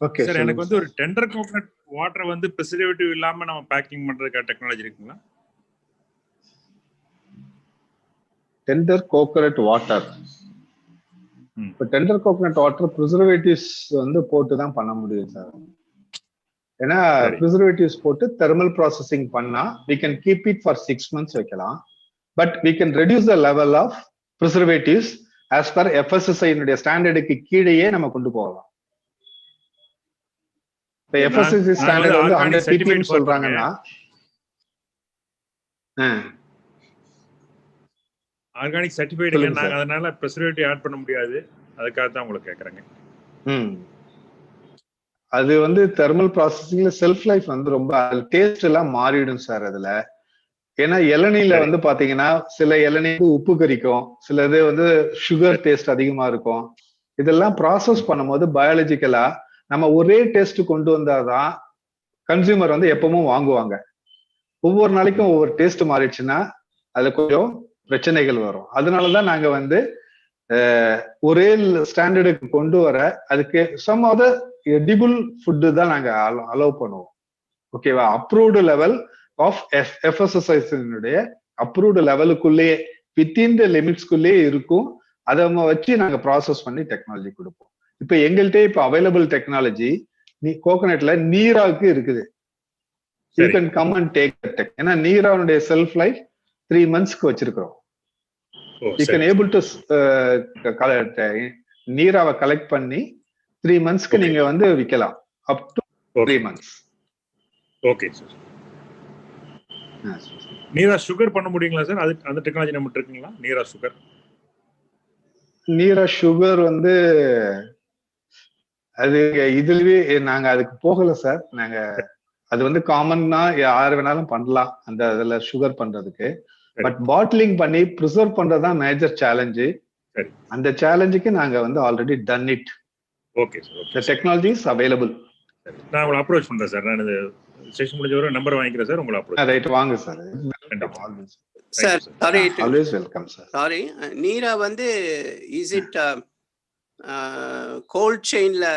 ஓகே சார், எனக்கு வந்து ஒரு டெண்டர் கோகனட் வாட்டர் வந்து பிரிசர்வேட்டிவ் இல்லாம நம்ம பேக்கிங் பண்றதுக்கு டெக்னாலஜி இருக்குங்களா? டெண்டர் கோகனட் வாட்டர், இப்போ டெண்டர் கோகனட் வாட்டர் ப்ரிசர்வேட்டிவ்ஸ் வந்து போட்டு தான் பண்ண முடியும் சார். ஏன்னா ப்ரிசர்வேட்டிவ்ஸ் போட்டு தெர்மல் ப்ராசஸிங் பண்ணா we can keep it for 6 months வைக்கலாம். But we can reduce the level of preservatives as per FSSAI னுடைய ஸ்டாண்டர்டுக்கு கீழேயே நம்ம கொண்டு போகலாம். இப்போ FSSAI ஸ்டாண்டர்ட் வந்து 100 ppm சொல்றாங்கன்னா ஆர்கானிக் சர்டிஃபைடுங்க, நாங்க அதனால preservative ஆட் பண்ண முடியாது. அதுக்காக தான் உங்களுக்கு கேக்குறேங்க. அது வந்து தெர்மல் ப்ராசஸிங்ல செல்ஃப் லைஃப் வந்து ரொம்ப டேஸ்ட் எல்லாம் மாறிடும் சார் அதுல. ஏன்னா இளநீல வந்து பாத்தீங்கன்னா சில இளநீக்கு உப்பு கரிக்கும், சிலது வந்து சுகர் டேஸ்ட் அதிகமா இருக்கும். இதெல்லாம் ப்ராசஸ் பண்ணும்போது பயாலஜிக்கலா நம்ம ஒரே டேஸ்ட் கொண்டு வந்தாதான் கன்சியூமர் வந்து எப்பவும் வாங்குவாங்க. ஒவ்வொரு நாளைக்கும் ஒவ்வொரு டேஸ்ட் மாறிடுச்சுன்னா அதுல கொஞ்சம் பிரச்சனைகள் வரும். அதனாலதான் நாங்க வந்து ஒரே ஸ்டாண்டர்டுக்கு கொண்டு வர அதுக்கு சம் அதர் எடிபிள் ஃபுட்டு தான் நாங்க அலோவ் பண்ணுவோம். ஓகேவா? Approved level of FSSAI approved லெவலுக்குள்ளேயே வித்தின் த லிமிட்ஸ்குள்ளேயே இருக்கும். அதை வச்சு நாங்க ப்ராசஸ் பண்ணி டெக்னாலஜி கொடுப்போம். இப்ப எங்கள்கிட்ட இப்ப அவைலபிள் டெக்னாலஜி கோகனட்ல நீராவுக்கு இருக்குது. You can come and take tech. ஏன்னா நீராவுடைய செல்ஃப் லைஃப் 3 monthsக்கு வச்சிருக்கிறோம். யூ கேன் ஏபிள் டு நீராவை கலெக்ட் பண்ணி 3 monthsக்கு நீங்க வந்து விற்கலாம். Up to 3 months. Okay sir. Neera sugar பண்ண முடியுங்களா சார்? அது அந்த டெக்னாலஜி நம்மட்ட இருக்குங்களா? நீரா சுகர், நீரா சுகர் வந்து அது இதுலயே நாங்க அதுக்கு போகல சார். நாங்க அது வந்து காமன்னா யார் வேணாலும் பண்ணலாம் அந்த இதுல சுகர் பண்றதுக்கு. பட் பாட்டிலிங் பண்ணி ப்ரிசர்வ் பண்றதுதான் மேஜர் சேலஞ்சு. அந்த சேலஞ்சுக்கு நாங்க வந்து already done it. Okay sir. The technology is available. நான் உங்களை அப்ரோச் பண்றேன் சார். நான் இந்த செஷன் முடிஞ்ச வரை நம்பர் வாங்கிக்கிறேன் சார். உங்களை அப்ரோச். ரைட், வாங்க sir. Sir sorry, always welcome sir. Sorry, நீரா வந்து இஸ் இட் கோல்ட் செயின்ல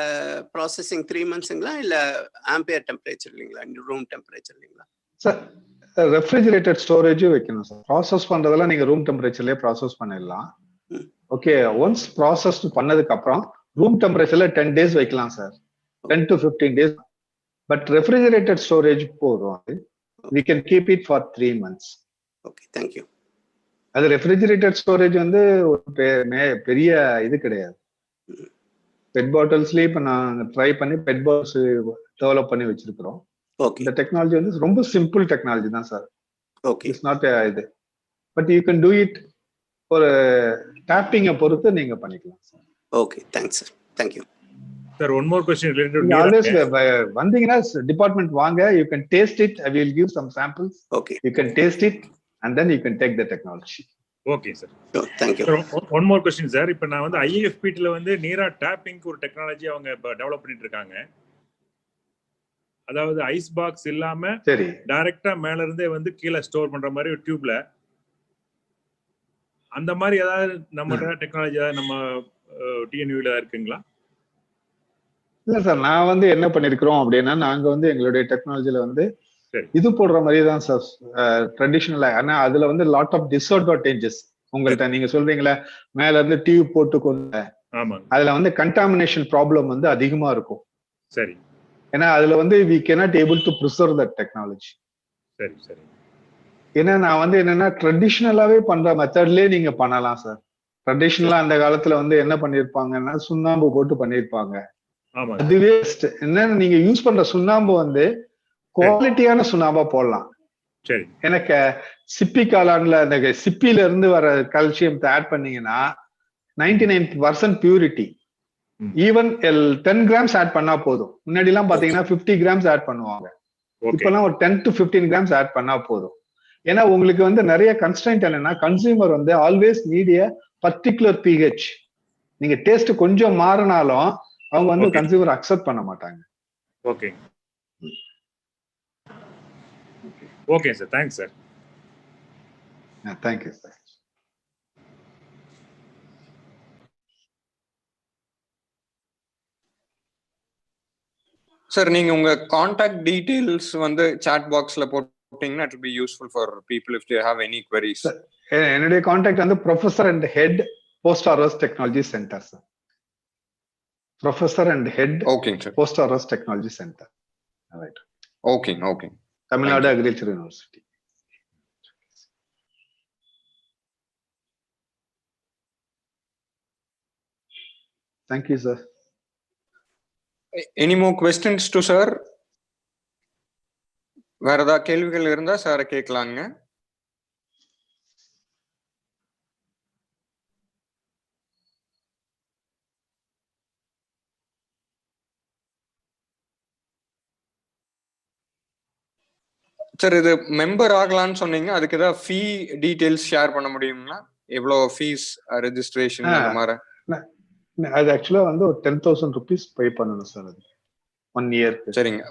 ப்ராசஸிங் 3 monthsங்களா இல்ல ஆம்பியர் டெம்பரேச்சர் இல்லைங்களா, ரூம் டெம்பரேச்சர் இல்லைங்களா? சார் ரெஃப்ரிஜரேட்டட் ஸ்டோரேஜும் வைக்கணும் சார். ப்ராசஸ் பண்றதெல்லாம் நீங்க ரூம் டெம்பரேச்சர்லயே ப்ராசஸ் பண்ணிடலாம். ஓகே, ஒன்ஸ் ப்ராசஸ் பண்ணதுக்கு அப்புறம் ரூம் டெம்பரேச்சர்ல 10 days வைக்கலாம் sir. 10 to 15 days. But refrigerated storage போதும். we can keep it for 3 months. Okay, thank you. அது ரெஃப்ரிஜரேட்டட் ஸ்டோரேஜ் வந்து பெரிய இது கிடையாது. பெட் பாட்டில்ஸ்லயே இப்ப நான் ட்ரை பண்ணி பெட் பாட்டில்ஸ் டெவலப் பண்ணி வச்சிருக்கிறோம். ஓகே, இந்த டெக்னாலஜி வந்து ரொம்ப சிம்பிள் டெக்னாலஜி தான் சார். ஓகே, இட்ஸ் நாட் இது, but you can do it. ஒரு டேப்பிங்கை பொறுத்து நீங்க பண்ணிக்கலாம் sir. Okay, thanks sir. Thank you sir. One more question related always வந்தீங்கன்னா டிபார்ட்மெண்ட் வாங்க. You can taste it. I will give some samples. Okay, you can taste it and then you can take the technology. Okay sir. Thank you. One more question sir. இப்போ நான் வந்து IFPTல வந்து நீரா taping ஒரு technology அவங்க இப்ப develop பண்ணிட்டு இருக்காங்க. அதாவது ஐஸ் பாக்ஸ் இல்லாம சரி டைரக்டா மேல இருந்தே வந்து கீழே ஸ்டோர் பண்ற மாதிரி ஒரு டியூப்ல, அந்த மாதிரி ஏதாவது நம்ம டெக்னாலஜி ஏதாவது நம்ம டிஎன்யூல இருக்குங்களா? இல்ல சார், நான் வந்து என்ன பண்ணிருக்கிறோம் அப்படின்னா, நாங்க வந்து எங்களுடைய டெக்னாலஜில வந்து இது போடுற மாதிரி தான் சார் ட்ரெடிஷனலா. ஆனா அதுல வந்து லாட் ஆஃப் டிஸ்அட்வான்டேஜஸ் உங்கள்கிட்ட நீங்க சொல்றீங்களா, மேல இருந்து டியூப் போட்டு கொண்டு அதுல வந்து கண்டாமினேஷன் ப்ராப்ளம் வந்து அதிகமா இருக்கும். சரி. ஏன்னா அதுல வந்து we cannot able to preserve that technology. சரி சரி. ஏன்னா நான் வந்து என்னன்னா ட்ரெடிஷ்னலாவே பண்ற மெத்தட்லயே நீங்க பண்ணலாம் சார். ட்ரெடிஷ்னலா அந்த காலத்துல வந்து என்ன பண்ணிருப்பாங்கன்னா சுண்ணாம்பு போட்டு பண்ணிருப்பாங்க. அதுவே என்னன்னா நீங்க யூஸ் பண்ற சுண்ணாம்பு வந்து குவாலிட்டியான சுண்ணாம்பா போடலாம். சரி. எனக்கு சிப்பி காளான்ல அந்த சிப்பில இருந்து வர கால்சியம் ஆட் பண்ணீங்கன்னா 99% பியூரிட்டி. ஈவன் 10 grams ஆட் பண்ணா போதும். முன்னாடி எல்லாம் பாத்தீங்கன்னா 50 grams ஆட் பண்ணுவாங்க. இப்பெல்லாம் ஒரு 10 to 15 grams ஆட் பண்ணா போதும். ஏன்னா உங்களுக்கு வந்து நிறைய கன்ஸ்ட்ரெயின்ட் என்னன்னா, கன்சியூமர் வந்து always need a particular pH. நீங்க டேஸ்ட் கொஞ்சம் மாறினாலும் அவங்க வந்து கன்சியூமர் அக்செப்ட் பண்ண மாட்டாங்க. Okay okay sir. Thanks sir. Thank you sir. Sir நீங்க உங்க கான்டாக்ட் டீடைல்ஸ் வந்து சாட் பாக்ஸ்ல போட்டீங்கன்னா it will be useful for people if they have any queries. என்னுடைய கான்டாக்ட் வந்து professor and head post harvest technology centre sir. Professor and head post harvest technology centre. Right. Okay okay. Tamil Nadu agriculture university. Thank you sir. Any more questions to sir? வேற ஏதாவது கேள்விகள் இருந்தா sir கேட்கலாங்க. Sir இது member ஆகலாம்னு சொன்னீங்க, அதுக்கு ஏதாவது ஃபீ details share பண்ண முடியுங்களா? எவ்வளவு ஃபீஸ், ரெஜிஸ்ட்ரேஷன் அந்த மாதிரி? அது ஆக்சுவலா வந்து ஒரு 10,000 rupees பே பண்ணணும் சார். அது 1 year. சரிங்க.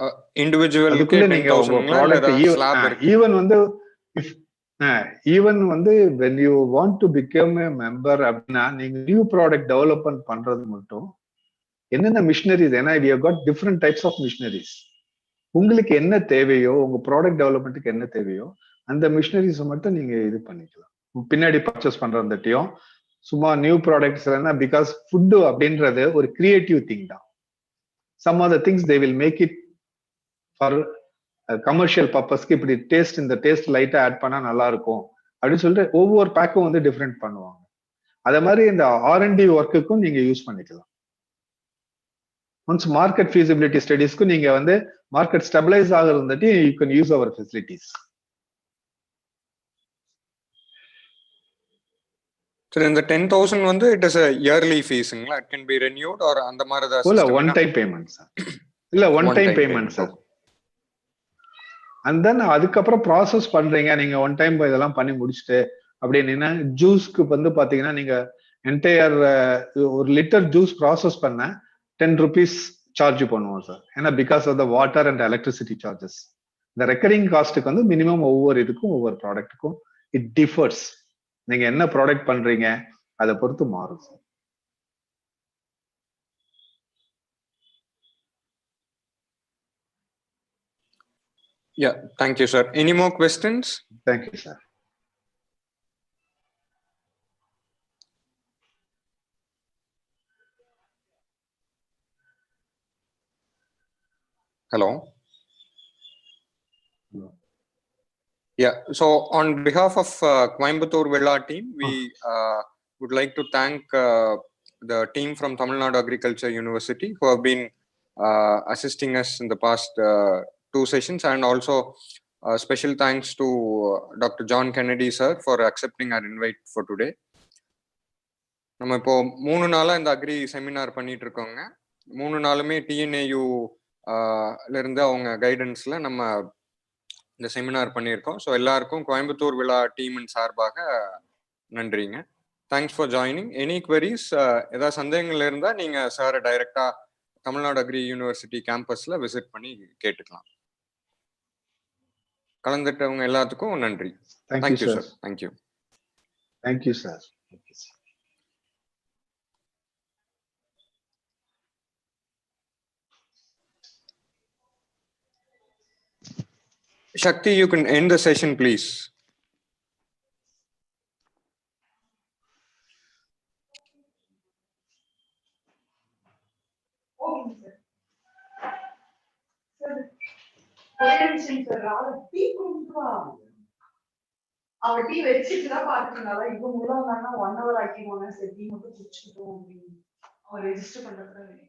இண்டிவிஜுவலுக்கு நீங்க உங்க ப்ராடக்ட் ஈவன் வந்து ஈவன் வந்து when you want to become a member அப்படின்னா நீங்க நியூ ப்ராடக்ட் டெவலப்மெண்ட் பண்றது மட்டும் என்னென்ன மிஷினரிஸ், ஏன்னா we have got different types of machineries. உங்களுக்கு என்ன தேவையோ, உங்க ப்ராடக்ட் டெவலப்மெண்ட்டுக்கு என்ன தேவையோ அந்த மிஷினரிஸ் மட்டும் நீங்க இது பண்ணிக்கலாம். பின்னாடி பர்ச்சேஸ் பண்றதையும் சும்மா நியூ ப்ராடக்ட்ஸ் இல்லைன்னா, பிகாஸ் ஃபுட்டு அப்படின்றது ஒரு கிரியேட்டிவ் திங் தான். Some of the things they will make it for commercial பர்பஸ்க்கு. இப்படி டேஸ்ட், இந்த டேஸ்ட் லைட்டா ஆட் பண்ணா நல்லா இருக்கும் அப்படின்னு சொல்லிட்டு ஒவ்வொரு பேக்கும் வந்து டிஃப்ரெண்ட் பண்ணுவாங்க. அதே மாதிரி இந்த R&D ஒர்க்குக்கும் நீங்க யூஸ் பண்ணிக்கலாம். ஒன்ஸ் மார்க்கெட் ஃபீசிபிலிட்டி ஸ்டடிஸ்க்கு நீங்க வந்து மார்க்கெட் ஸ்டெபிலைஸ் ஆகுறதுக்கு you can use our facilities. இந்த 10,000 வந்து இட் இஸ் a yearly feesங்களா? it can be renewed or அந்த மாதிரி தான்? இல்ல ஒன் டைம் பேமெண்ட் சார். இல்ல one time payment sir. And then அதுக்கப்புறம் ப்ராசஸ் பண்றீங்க நீங்க ஒன் டைம் இதெல்லாம் பண்ணி முடிச்சுட்டு அப்படின்னா ஜூஸ்க்கு வந்து பாத்தீங்கன்னா நீங்க என்டையர் ஒரு லிட்டர் ஜூஸ் ப்ராசஸ் பண்ண 10 rupees சார்ஜ் பண்ணுவோம் சார். ஏன்னா because of the water and electricity charges. இந்த ரெக்கரிங் காஸ்ட்டுக்கு வந்து மினிமம் ஒவ்வொரு இதுக்கும் ஒவ்வொரு ப்ராடக்ட்டுக்கும் இட் டிஃபர்ஸ். நீங்க என்ன ப்ராடக்ட் பண்றீங்க அதை பொறுத்து மாறும் sir. Yeah, thank you, sir. Any more questions? Thank you, sir. Hello. Hello. Yeah, so on behalf of Coimbatore Vizha team, we would like to thank the team from Tamil Nadu Agriculture University who have been assisting us in the past 2 sessions, and also special thanks to Dr. John Kennedy sir for accepting our invite for today. நம்ம இப்போ 3 நாளா இந்த agri seminar பண்ணிட்டு இருக்கோங்க. 3 நாளுமே TNAU இருந்து அவங்க கைடன்ஸ்ல நம்ம இந்த செமினார் பண்ணியிருக்கோம். ஸோ எல்லாருக்கும் கோயம்புத்தூர் விழா டீமின் சார்பாக நன்றிங்க. Thanks for joining. Any queries, ஏதாவது சந்தேகங்கள் இருந்தால் நீங்கள் சாரை டைரெக்டாக தமிழ்நாடு அக்ரி யூனிவர்சிட்டி கேம்பஸில் விசிட் பண்ணி கேட்டுக்கலாம். கலந்துட்டவங்க எல்லாத்துக்கும் நன்றி. Thank you sir. Thank you. Thank you sir. Shakti, you can end the session, please. Okay, sir. Sir, attention, sir. Tea kumbha. Our tea veggies na paarthunga. Ipo mula na 1 hour aakivanga sir. Tea mottham kudichittom appdi. Our register pandradhukku.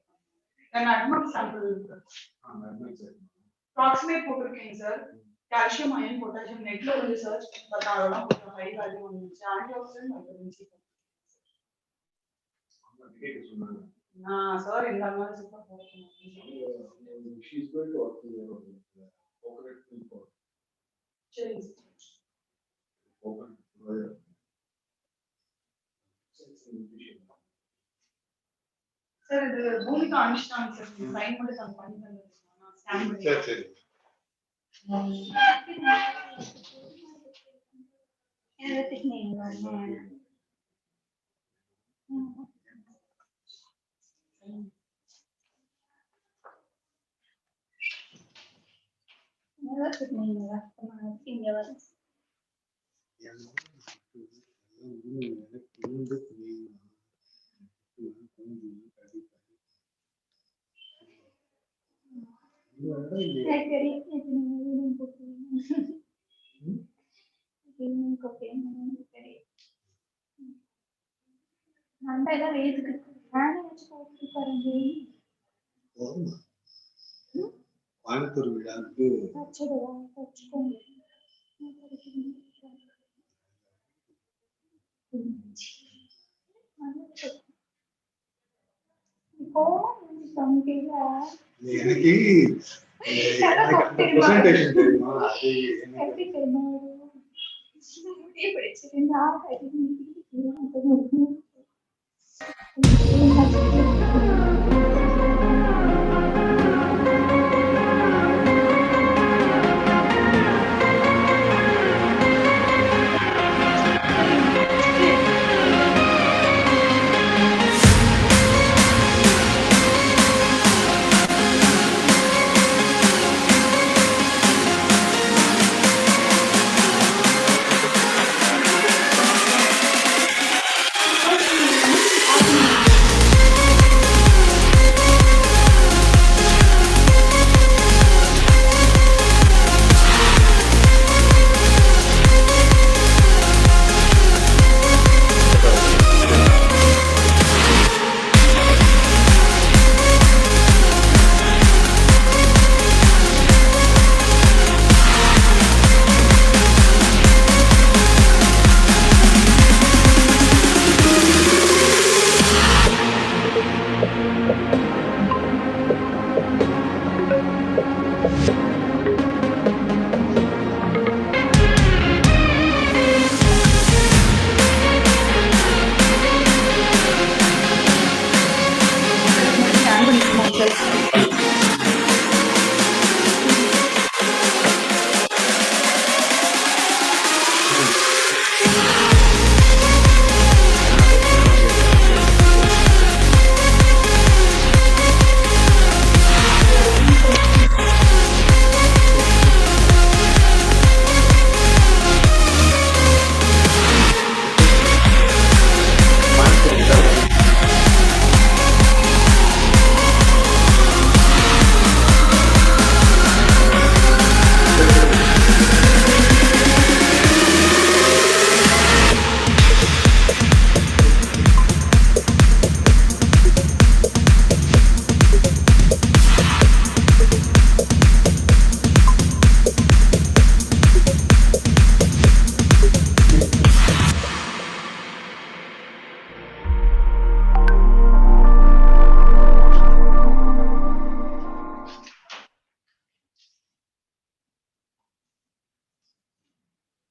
Then admit sample. Approximate போட்டுருக்கேன் sir. Calcium iron potassium நெட்ல வந்து search but அதெல்லாம் கொஞ்சம் high value வந்துச்சு. Antioxidant vitamin C. Sir இந்த மாதிரி super போட்டுருக்கேன். She is going to work with coconut milk. சரி சார். இது பூமிக்கு அனுப்பிச்சிட்டாங்க சார். சைன் மட்டும் நான் பண்ணி தந்துருக்கேன். ஸ்கேன் பண்ணி. சரி. கோயம்புத்தூர் விழாவுக்கு எனக்கு பிரசன்டேஷன் தெரியுமா?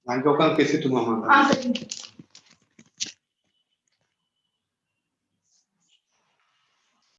அங்க உட்காந்து பேசிட்டு இருந்தோம். ஆ சரி